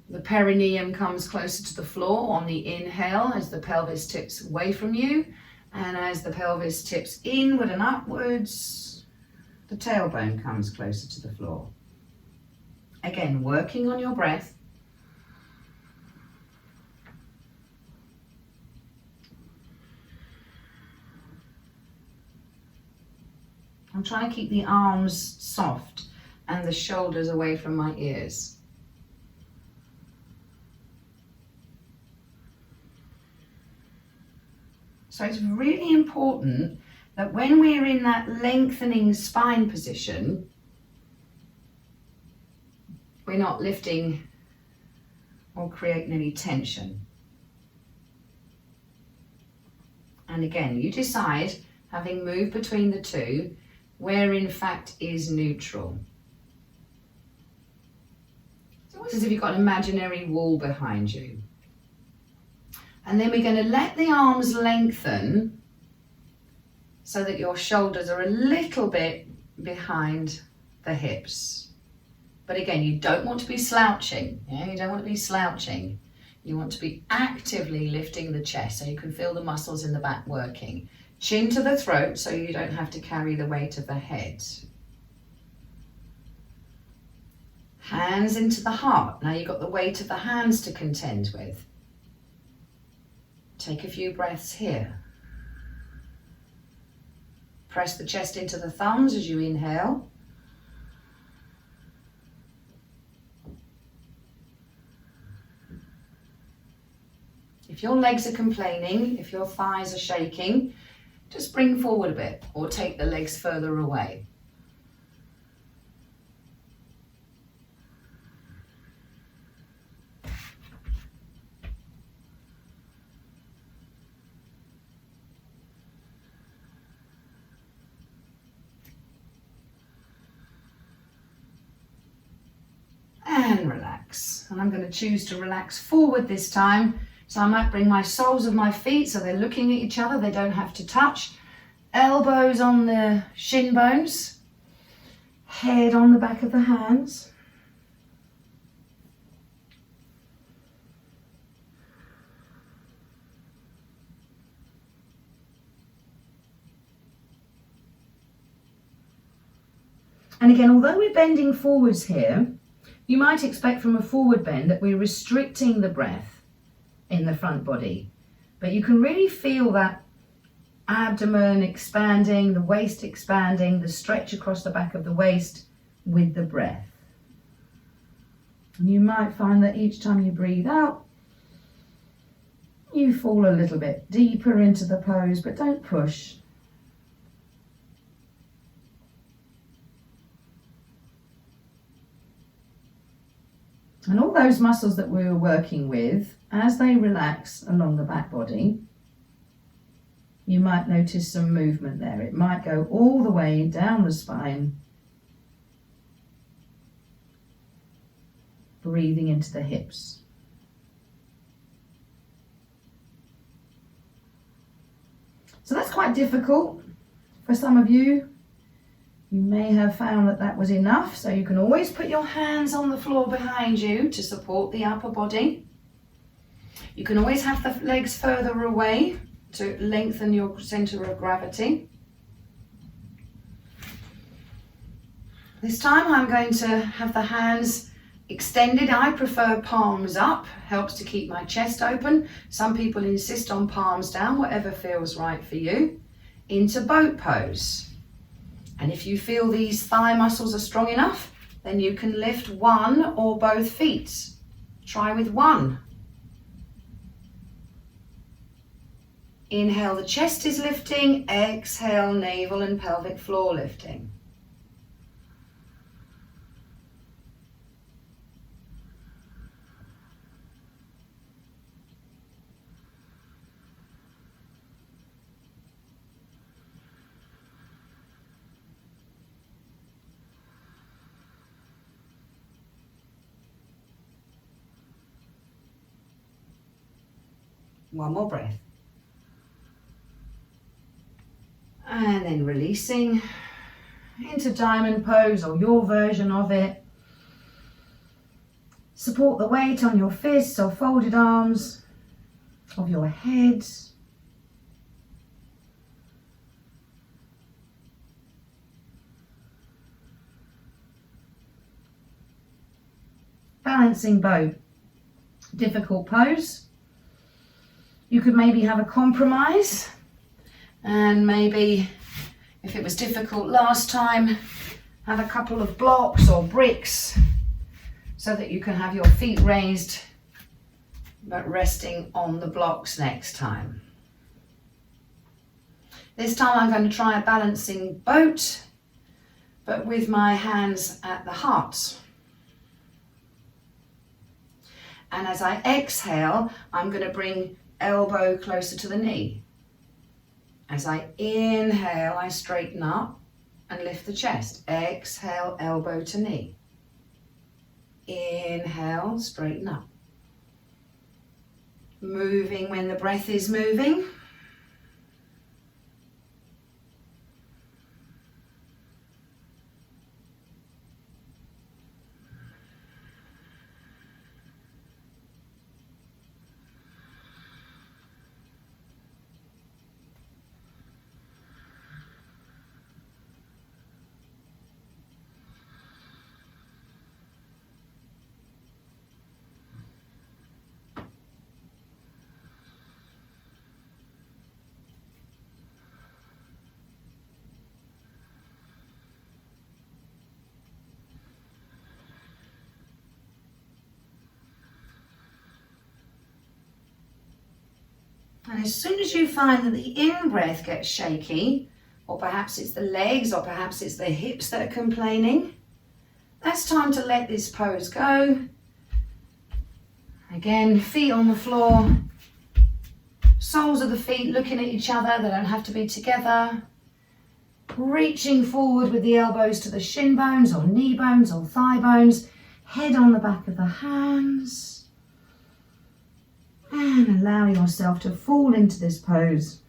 The perineum comes closer to the floor on the inhale as the pelvis tips away from you. And as the pelvis tips inward and upwards, the tailbone comes closer to the floor. Again, working on your breath. I'm trying to keep the arms soft and the shoulders away from my ears. So it's really important that when we're in that lengthening spine position, we're not lifting or creating any tension. And again, you decide, having moved between the two, where in fact is neutral. It's as if you've got an imaginary wall behind you. And then we're going to let the arms lengthen so that your shoulders are a little bit behind the hips. But again, you don't want to be slouching. You don't want to be slouching. You want to be actively lifting the chest so you can feel the muscles in the back working. Chin to the throat so you don't have to carry the weight of the head. Hands into the heart. Now you've got the weight of the hands to contend with. Take a few breaths here. Press the chest into the thumbs as you inhale. If your legs are complaining, if your thighs are shaking, just bring forward a bit or take the legs further away. and relax. And I'm going to choose to relax forward this time. So I might bring my soles of my feet so they're looking at each other, they don't have to touch. Elbows on the shin bones, head on the back of the hands. And again, although we're bending forwards here, you might expect from a forward bend that we're restricting the breath in the front body. But you can really feel that abdomen expanding, the waist expanding, the stretch across the back of the waist with the breath. And you might find that each time you breathe out, you fall a little bit deeper into the pose, but don't push. And all those muscles that we were working with, as they relax along the back body, you might notice some movement there. It might go all the way down the spine, breathing into the hips. So that's quite difficult for some of you. You may have found that that was enough, so you can always put your hands on the floor behind you to support the upper body. You can always have the legs further away to lengthen your center of gravity. This time I'm going to have the hands extended. I prefer palms up, helps to keep my chest open. Some people insist on palms down, whatever feels right for you. Into boat pose. And if you feel these thigh muscles are strong enough, then you can lift one or both feet. Try with one. Inhale, the chest is lifting. Exhale, navel and pelvic floor lifting. One more breath. And then releasing into diamond pose or your version of it. Support the weight on your fists or folded arms of your head. Balancing boat. Difficult pose. You could maybe have a compromise, and maybe if it was difficult last time, have a couple of blocks or bricks so that you can have your feet raised but resting on the blocks next time. This time I'm going to try a balancing boat, but with my hands at the heart. And as I exhale, I'm going to bring elbow closer to the knee. As I inhale, I straighten up and lift the chest. Exhale, elbow to knee. Inhale, straighten up. Moving when the breath is moving. And as soon as you find that the in-breath gets shaky, or perhaps it's the legs, or perhaps it's the hips that are complaining, that's time to let this pose go. Again, feet on the floor, soles of the feet looking at each other, they don't have to be together. Reaching forward with the elbows to the shin bones or knee bones or thigh bones, Head on the back of the hands. And allow yourself to fall into this pose.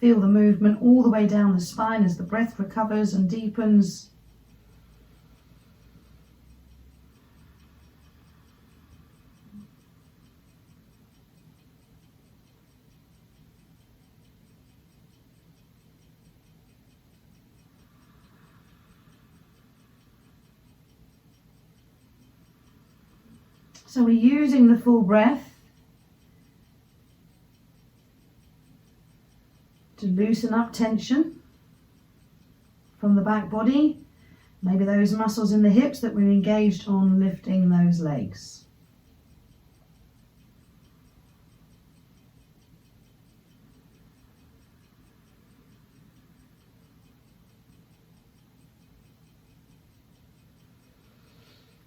Feel the movement all the way down the spine as the breath recovers and deepens. So we're using the full breath to loosen up tension from the back body, maybe those muscles in the hips that we're engaged on lifting those legs.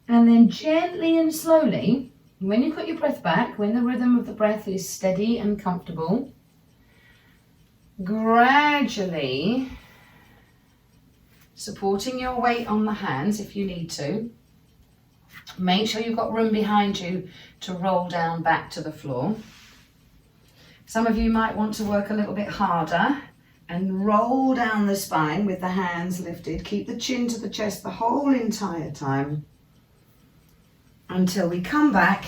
And then gently and slowly, when you put your breath back, when the rhythm of the breath is steady and comfortable, gradually supporting your weight on the hands if you need to. Make sure you've got room behind you to roll down back to the floor. Some of you might want to work a little bit harder and roll down the spine with the hands lifted. Keep the chin to the chest the whole entire time until we come back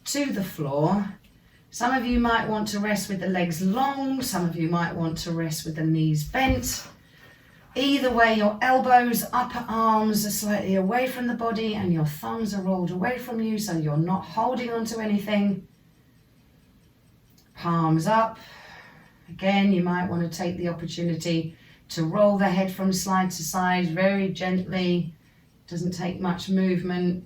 to the floor. Some of you might want to rest with the legs long, some of you might want to rest with the knees bent. Either way, your elbows, upper arms are slightly away from the body and your thumbs are rolled away from you so you're not holding onto anything. Palms up. Again, you might want to take the opportunity to roll the head from side to side very gently. Doesn't take much movement.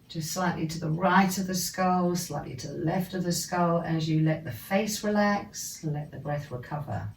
Just slightly to the right of the skull, slightly to the left of the skull as you let the face relax, let the breath recover.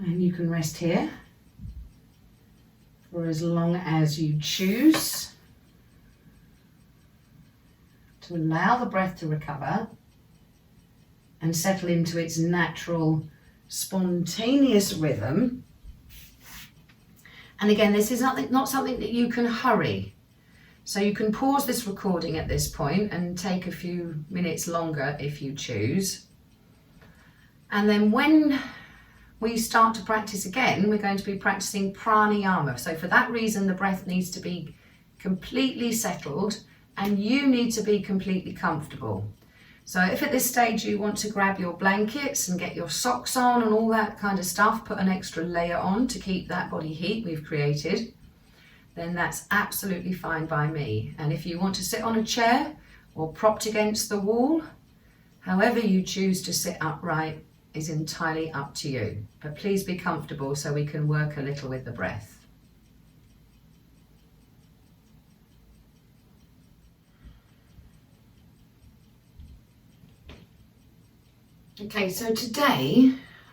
And you can rest here for as long as you choose to allow the breath to recover and settle into its natural, spontaneous rhythm. And again, this is not something that you can hurry. So you can pause this recording at this point and take a few minutes longer if you choose. And then when we start to practice again, we're going to be practicing pranayama. So for that reason, the breath needs to be completely settled and you need to be completely comfortable. So if at this stage you want to grab your blankets and get your socks on and all that kind of stuff, put an extra layer on to keep that body heat we've created, then that's absolutely fine by me. And if you want to sit on a chair or propped against the wall, however you choose to sit upright is entirely up to you. But please be comfortable so we can work a little with the breath. Okay, so today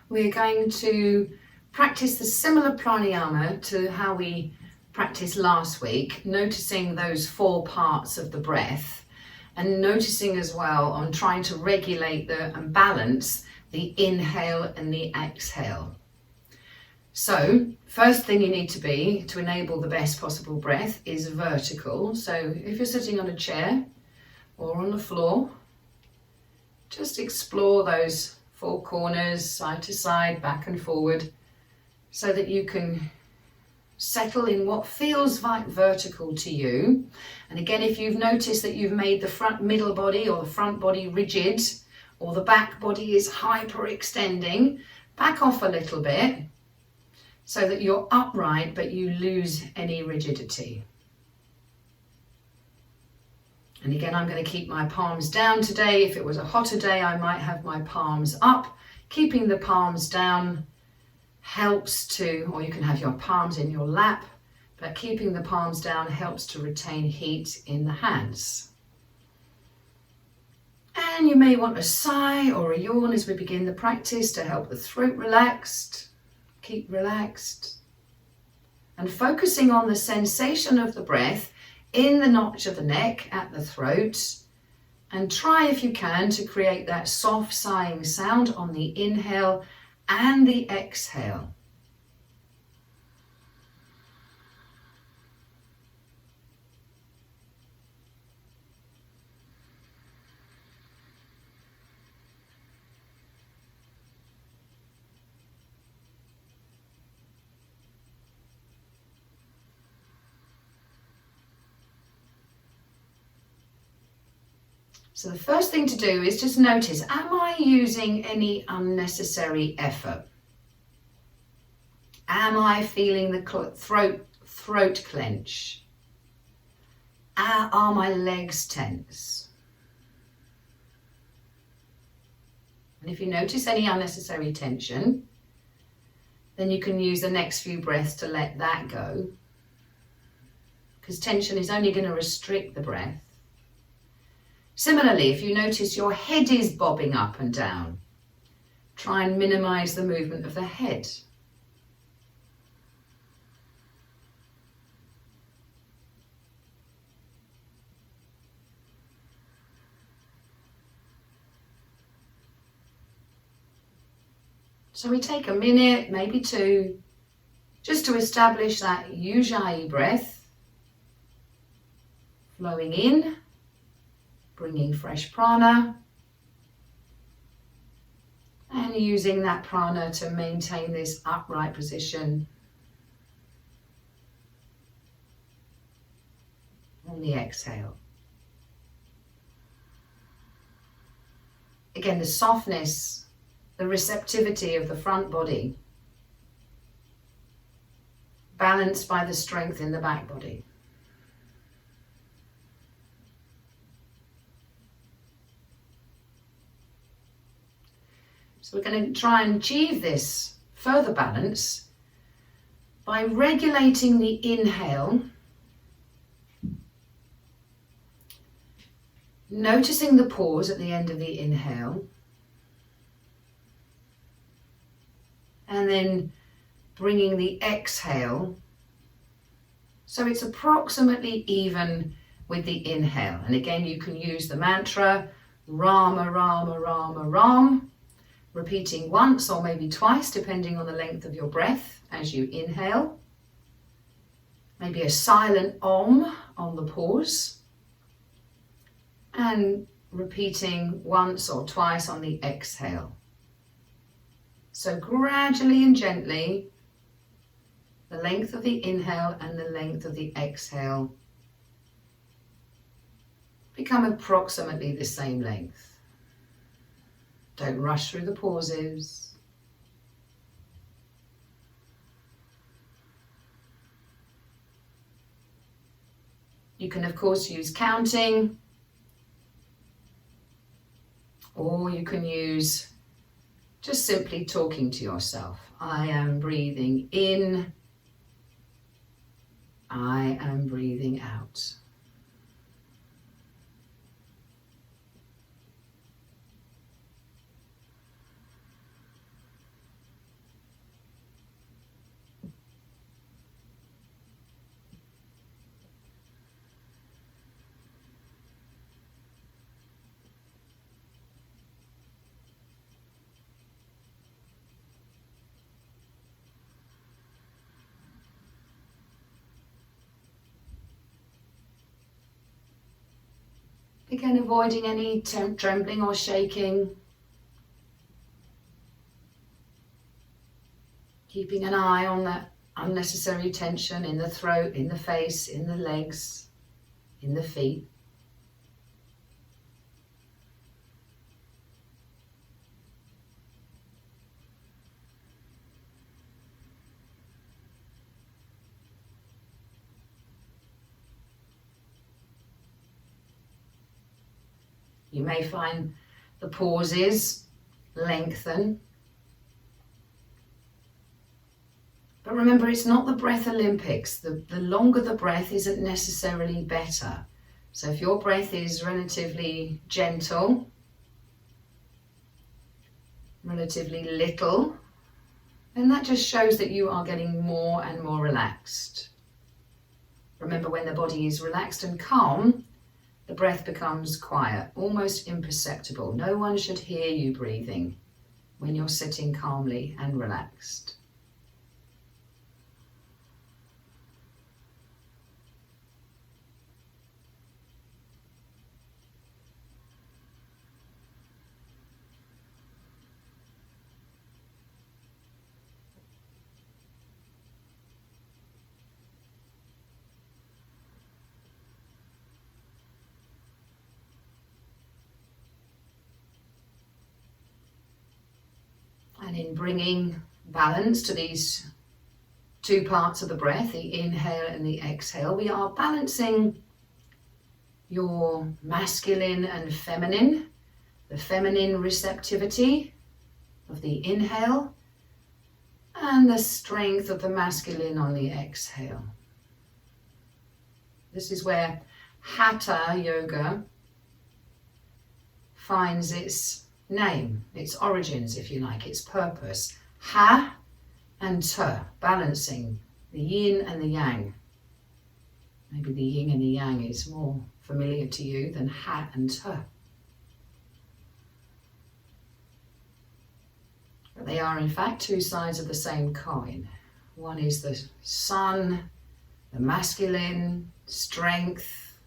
we're going to practice the similar pranayama to how we practiced last week, noticing those 4 parts of the breath and noticing as well on trying to regulate and balance the inhale and the exhale. So first thing you need to be to enable the best possible breath is vertical. So if you're sitting on a chair or on the floor, just explore those 4 corners, side to side, back and forward, so that you can settle in what feels like vertical to you. And again, if you've noticed that you've made the middle body or the front body rigid, or the back body is hyperextending, back off a little bit so that you're upright but you lose any rigidity. And again, I'm going to keep my palms down today. If it was a hotter day, I might have my palms up. keeping the palms down helps to, or you can have your palms in your lap, but keeping the palms down helps to retain heat in the hands. And you may want a sigh or a yawn as we begin the practice to help the throat relaxed. Keep relaxed. And focusing on the sensation of the breath in the notch of the neck at the throat. And try, if you can, to create that soft sighing sound on the inhale and the exhale. So the first thing to do is just notice, am I using any unnecessary effort? Am I feeling the throat clench? Are my legs tense? And if you notice any unnecessary tension, then you can use the next few breaths to let that go, because tension is only going to restrict the breath. Similarly, if you notice your head is bobbing up and down, try and minimize the movement of the head. So we take a minute, maybe two, just to establish that Ujjayi breath, flowing in, bringing fresh prana, and using that prana to maintain this upright position on the exhale. Again, the softness, the receptivity of the front body, balanced by the strength in the back body. So we're going to try and achieve this further balance by regulating the inhale, noticing the pause at the end of the inhale, and then bringing the exhale so it's approximately even with the inhale. And again, you can use the mantra Rama, Rama, Rama, Ram, repeating once or maybe twice depending on the length of your breath as you inhale. Maybe a silent Om on the pause, and repeating once or twice on the exhale. So gradually and gently, the length of the inhale and the length of the exhale become approximately the same length. Don't rush through the pauses. You can, of course, use counting, or you can use just simply talking to yourself. I am breathing in. I am breathing out. Again, avoiding any trembling or shaking. Keeping an eye on that unnecessary tension in the throat, in the face, in the legs, in the feet. You may find the pauses lengthen remember, it's not the breath Olympics. The longer the breath isn't necessarily better. So if your breath is relatively gentle, relatively little, then that just shows that you are getting more and more relaxed. Remember, when the body is relaxed and calm, the breath becomes quiet, almost imperceptible. No one should hear you breathing when you're sitting calmly and relaxed. And in bringing balance to these two parts of the breath, the inhale and the exhale, we are balancing your masculine and feminine, the feminine receptivity of the inhale and the strength of the masculine on the exhale. This is where Hatha yoga finds its name, its origins, if you like, its purpose. Ha and ta, balancing the yin and the yang. Maybe the yin and the yang is more familiar to you than ha and ta. But they are in fact two sides of the same coin. One is the sun, the masculine, strength,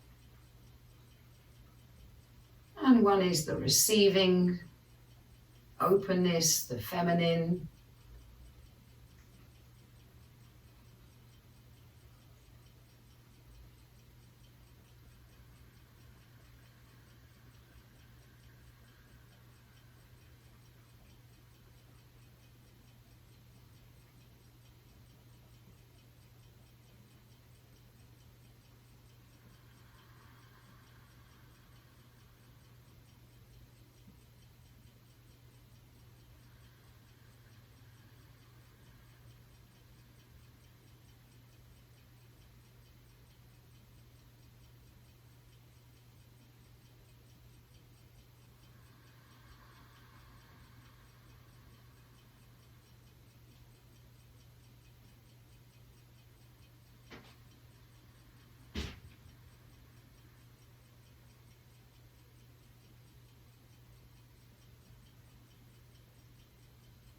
and one is the receiving, openness, the feminine.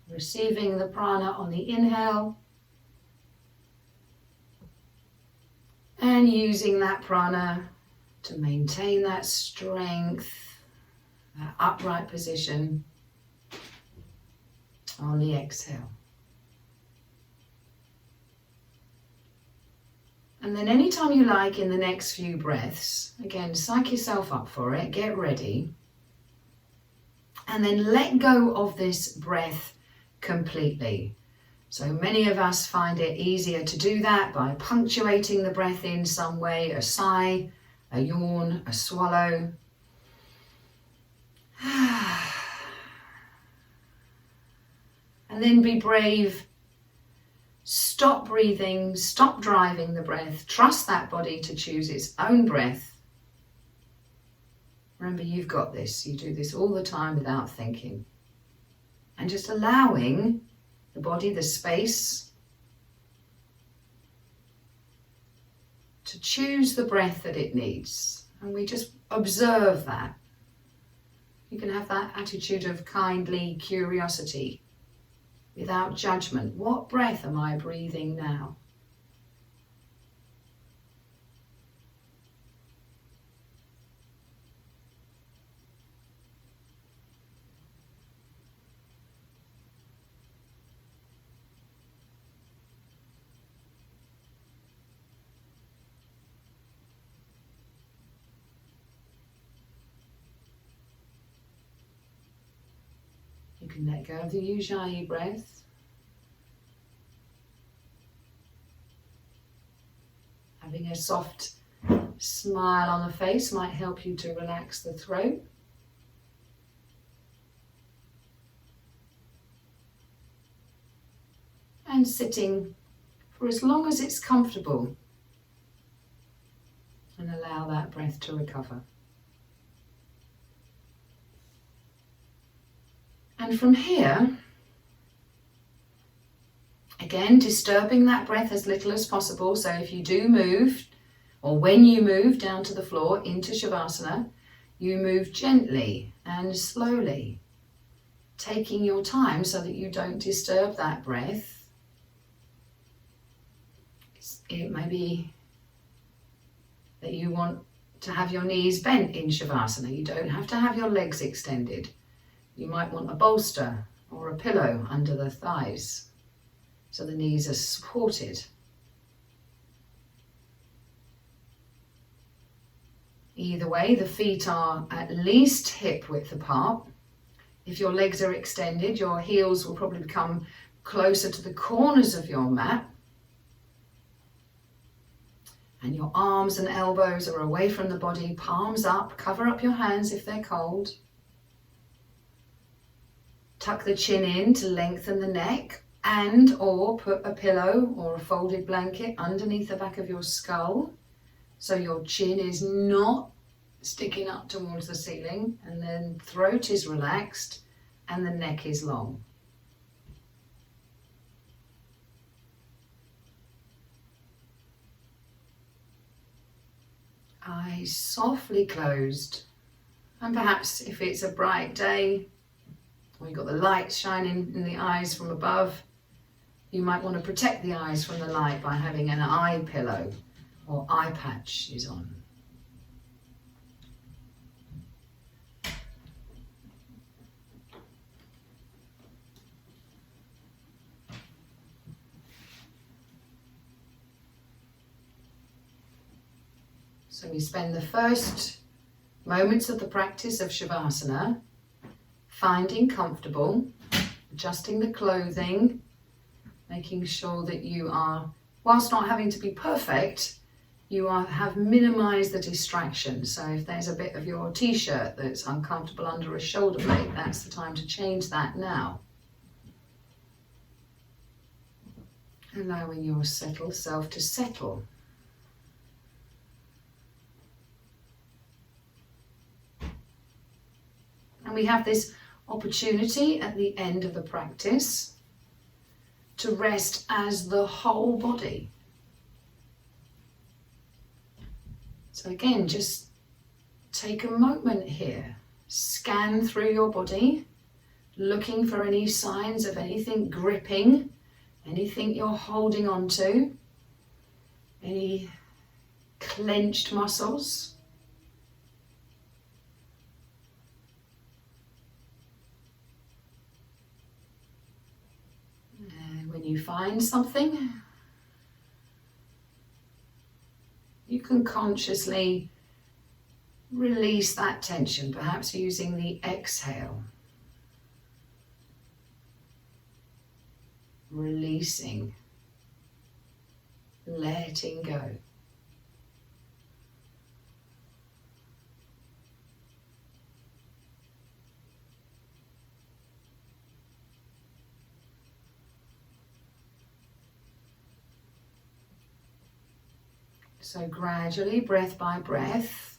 Receiving the prana on the inhale and using that prana to maintain that strength, that upright position on the exhale. And then anytime you like in the next few breaths, again, psych yourself up for it, get ready, and then let go of this breath completely. So many of us find it easier to do that by punctuating the breath in some way, a sigh, a yawn, a swallow. And then be brave. Stop breathing, stop driving the breath. Trust that body to choose its own breath. Remember, you've got this. You do this all the time without thinking. And just allowing the body the space to choose the breath that it needs. And we just observe that. You can have that attitude of kindly curiosity without judgment. What breath am I breathing now? You can let go of the Ujjayi breath. Having a soft smile on the face might help you to relax the throat. And sitting for as long as it's comfortable, and allow that breath to recover. And from here, again, disturbing that breath as little as possible. So if you do move, or when you move down to the floor into Savasana, you move gently and slowly, taking your time so that you don't disturb that breath. It may be that you want to have your knees bent in Savasana. You don't have to have your legs extended. You might want a bolster or a pillow under the thighs so the knees are supported. Either way, the feet are at least hip width apart. If your legs are extended, your heels will probably become closer to the corners of your mat. And your arms and elbows are away from the body, palms up, cover up your hands if they're cold. Tuck the chin in to lengthen the neck, and or put a pillow or a folded blanket underneath the back of your skull, so your chin is not sticking up towards the ceiling, and then throat is relaxed and the neck is long. Eyes softly closed, and perhaps if it's a bright day or you've got the light shining in the eyes from above, you might want to protect the eyes from the light by having an eye pillow or eye patch is on. So we spend the first moments of the practice of Savasana finding comfortable, adjusting the clothing, making sure that you are, whilst not having to be perfect, you have minimized the distraction. So if there's a bit of your t-shirt that's uncomfortable under a shoulder blade, that's the time to change that now. Allowing your settled self to settle. And we have this opportunity at the end of the practice to rest as the whole body. So again, just take a moment here, scan through your body, looking for any signs of anything gripping, anything you're holding on to, any clenched muscles. When you find something, you can consciously release that tension, perhaps using the exhale. Releasing, letting go. So gradually, breath by breath,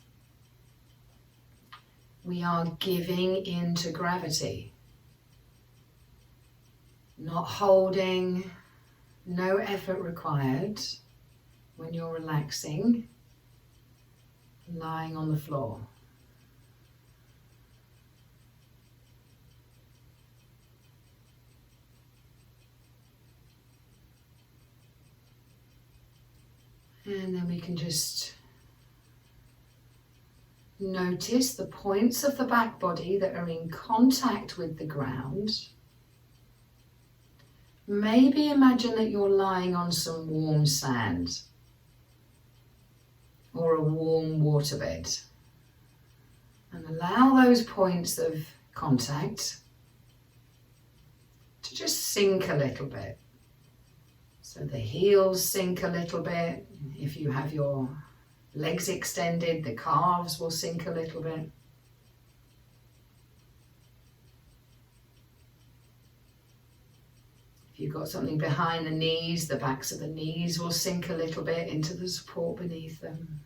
we are giving into gravity. Not holding, no effort required when you're relaxing, lying on the floor. And then we can just notice the points of the back body that are in contact with the ground. Maybe imagine that you're lying on some warm sand or a warm waterbed. And allow those points of contact to just sink a little bit. So the heels sink a little bit. If you have your legs extended, the calves will sink a little bit. If you've got something behind the knees, the backs of the knees will sink a little bit into the support beneath them.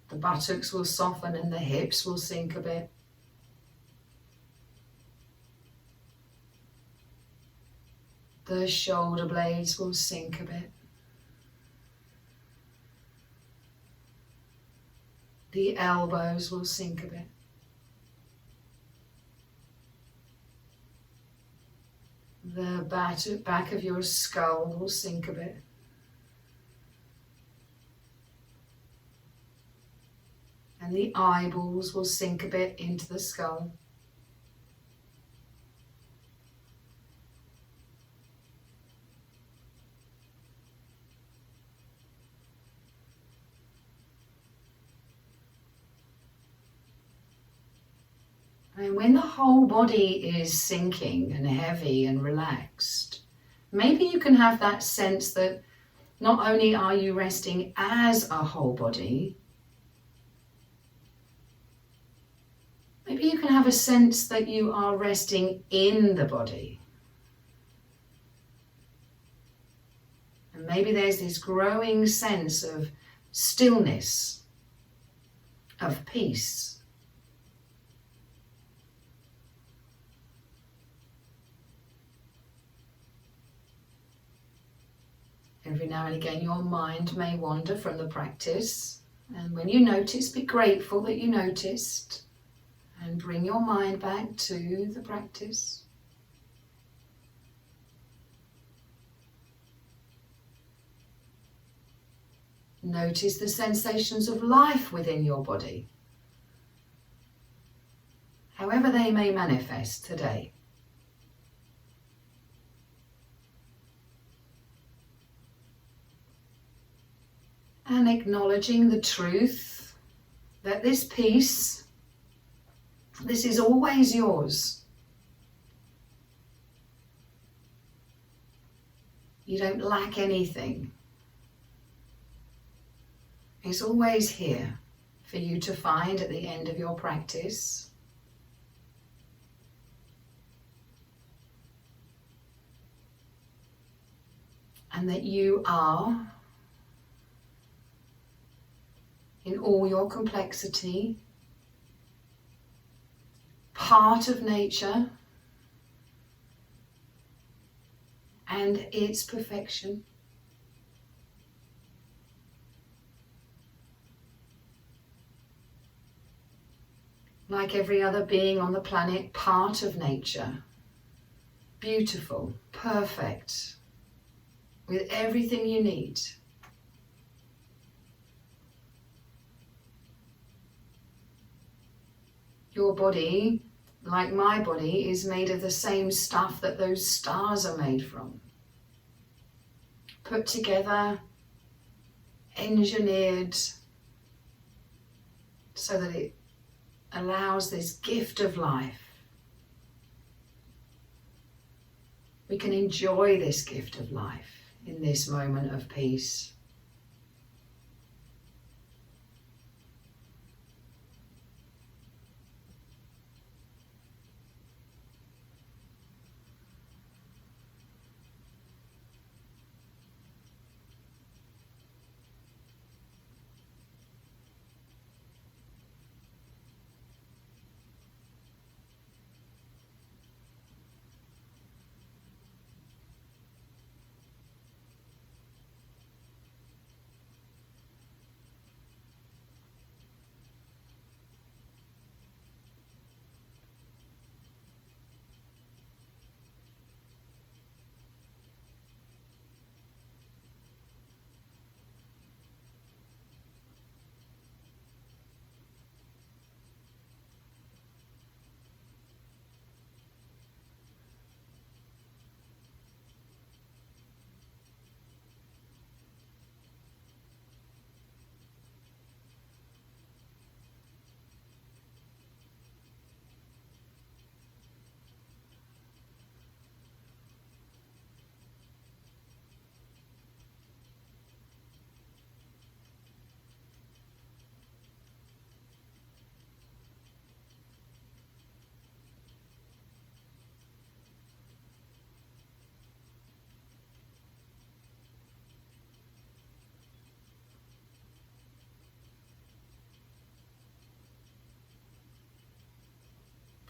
The buttocks will soften and the hips will sink a bit. The shoulder blades will sink a bit. The elbows will sink a bit. The back of your skull will sink a bit. And the eyeballs will sink a bit into the skull. And when the whole body is sinking and heavy and relaxed, maybe you can have that sense that not only are you resting as a whole body, maybe you can have a sense that you are resting in the body. And maybe there's this growing sense of stillness, of peace. Every now and again your mind may wander from the practice, and when you notice, be grateful that you noticed and bring your mind back to the practice. Notice the sensations of life within your body, however they may manifest today. And acknowledging the truth that this peace, this is always yours. You don't lack anything. It's always here for you to find at the end of your practice. And that you are, in all your complexity, part of nature and its perfection. Like every other being on the planet, part of nature, beautiful, perfect, with everything you need. Your body, like my body, is made of the same stuff that those stars are made from. Put together, engineered, so that it allows this gift of life. We can enjoy this gift of life in this moment of peace.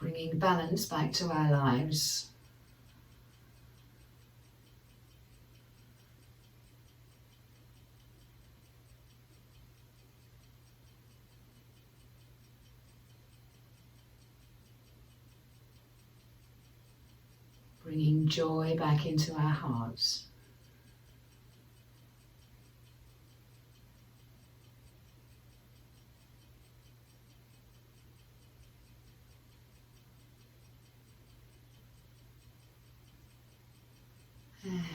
Bringing balance back to our lives. Bringing joy back into our hearts.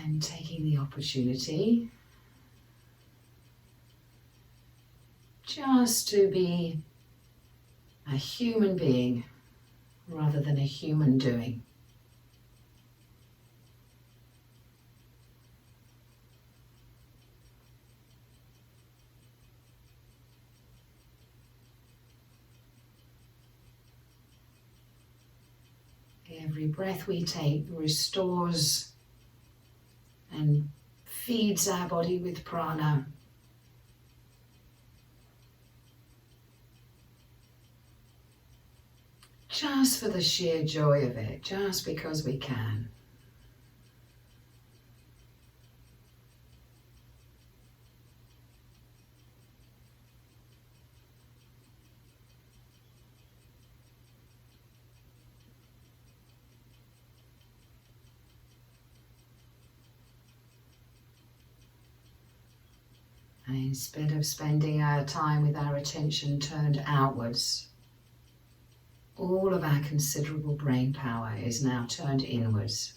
And taking the opportunity just to be a human being rather than a human doing. Every breath we take restores and feeds our body with prana. Just for the sheer joy of it, just because we can. And instead of spending our time with our attention turned outwards, all of our considerable brain power is now turned inwards.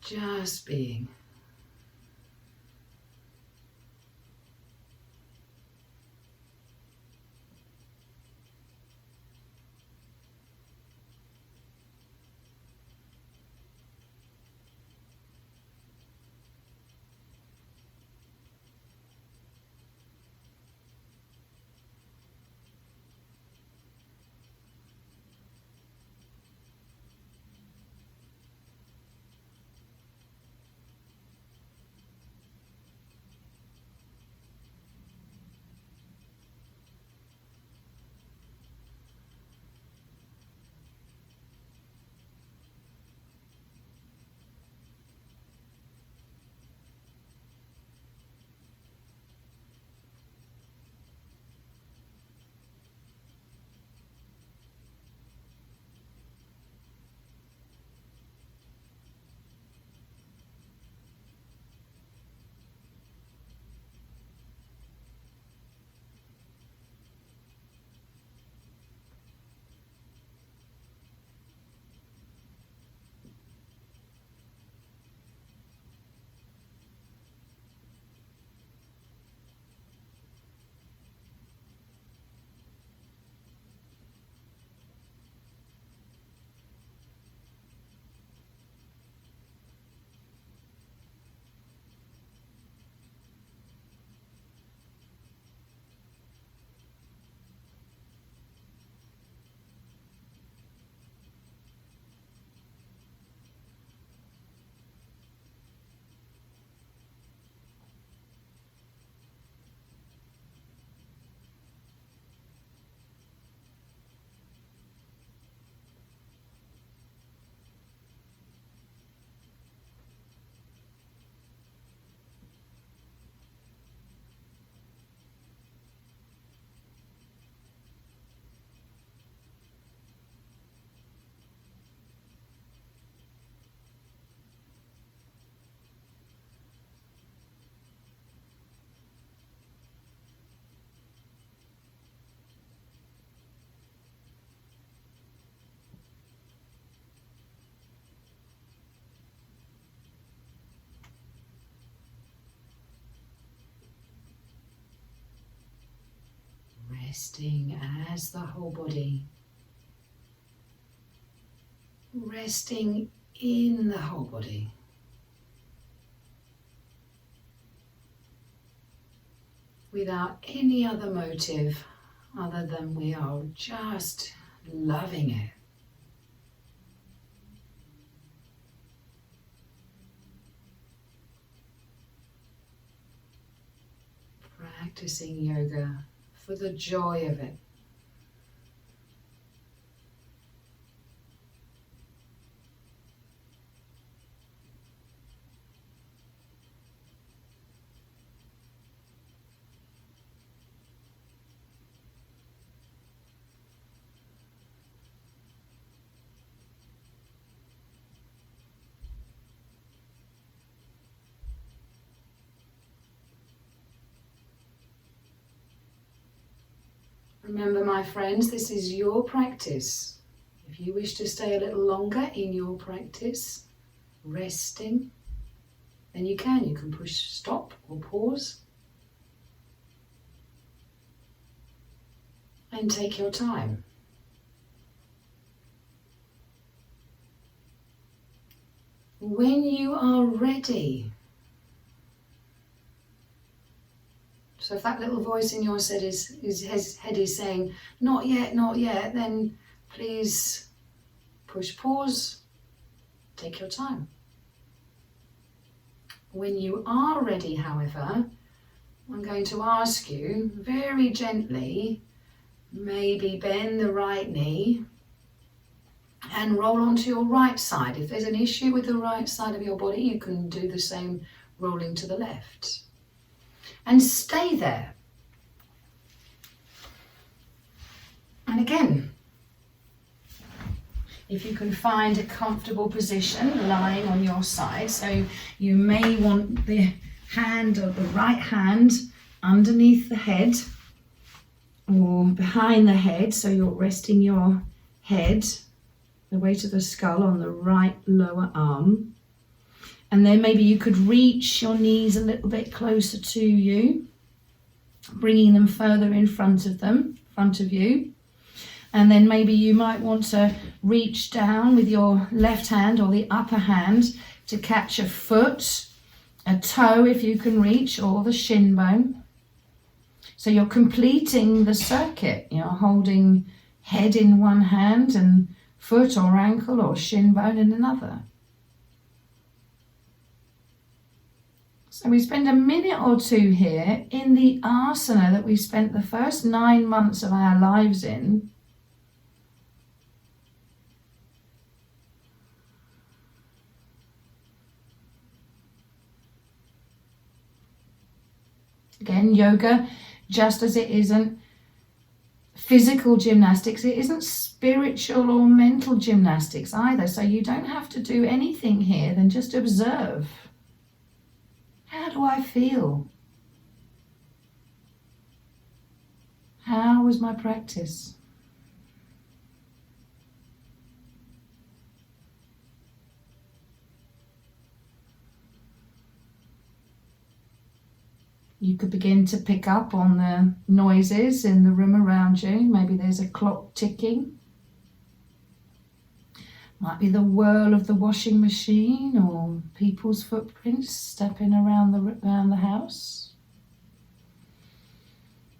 Just being. Resting as the whole body. Resting in the whole body. Without any other motive other than we are just loving it. Practicing yoga for the joy of it. Remember, my friends, this is your practice. If you wish to stay a little longer in your practice, resting, then you can. You can push stop or pause. And take your time. When you are ready, so if that little voice in your head is saying, not yet, then please push pause, take your time. When you are ready, however, I'm going to ask you very gently, maybe bend the right knee and roll onto your right side. If there's an issue with the right side of your body, you can do the same rolling to the left. And stay there. And again, if you can find a comfortable position lying on your side, so you may want the hand or the right hand underneath the head or behind the head, so you're resting your head, the weight of the skull on the right lower arm. And then maybe you could reach your knees a little bit closer to you, bringing them further in front of you. And then maybe you might want to reach down with your left hand or the upper hand to catch a foot, a toe if you can reach, or the shin bone. So you're completing the circuit. You're holding head in one hand and foot or ankle or shin bone in another. So we spend a minute or two here in the asana that we spent the first 9 months of our lives in. Again, yoga, just as it isn't physical gymnastics, it isn't spiritual or mental gymnastics either. So you don't have to do anything here than just observe. How do I feel? How was my practice? You could begin to pick up on the noises in the room around you. Maybe there's a clock ticking. Might be the whirl of the washing machine or people's footprints stepping around the house.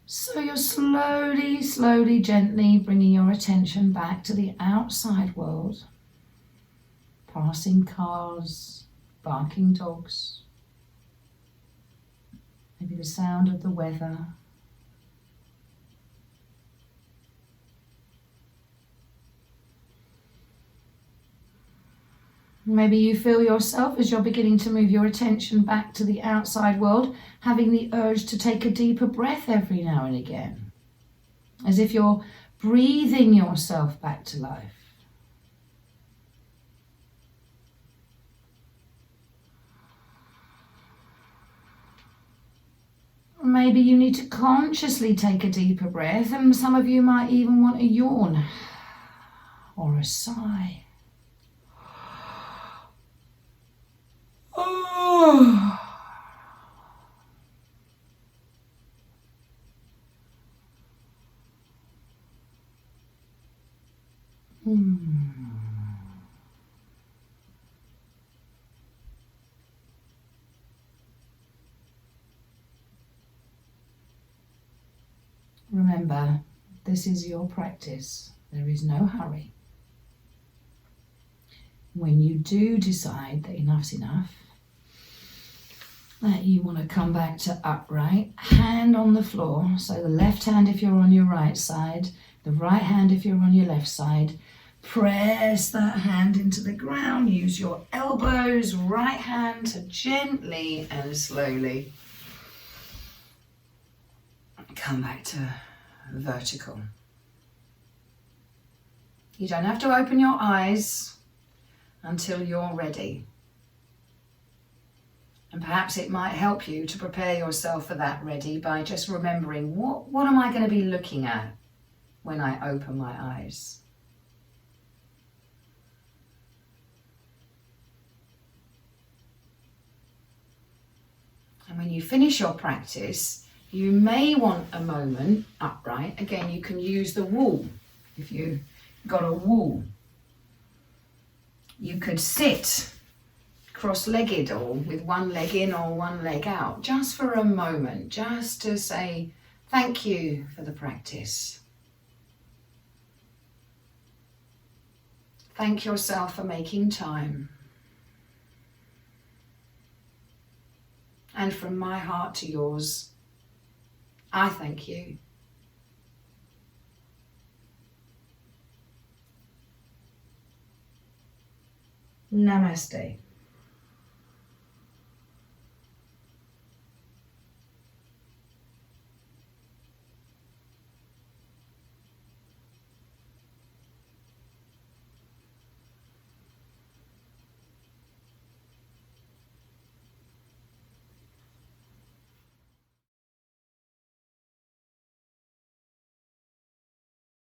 So you're slowly, gently bringing your attention back to the outside world. Passing cars, barking dogs. Maybe the sound of the weather. Maybe you feel yourself, as you're beginning to move your attention back to the outside world, having the urge to take a deeper breath every now and again, as if you're breathing yourself back to life. Maybe you need to consciously take a deeper breath, and some of you might even want a yawn or a sigh. Oh. Remember, this is your practice. There is no hurry. When you do decide that enough's enough, that you want to come back to upright, hand on the floor. So the left hand if you're on your right side, the right hand if you're on your left side. Press that hand into the ground. Use your elbows, right hand to gently and slowly come back to vertical. You don't have to open your eyes until you're ready. And perhaps it might help you to prepare yourself for that ready by just remembering what am I going to be looking at when I open my eyes? And when you finish your practice, you may want a moment upright. Again, you can use the wall. If you've got a wall, you could sit cross-legged or with one leg in or one leg out, just for a moment, just to say thank you for the practice. Thank yourself for making time. And from my heart to yours, I thank you. Namaste.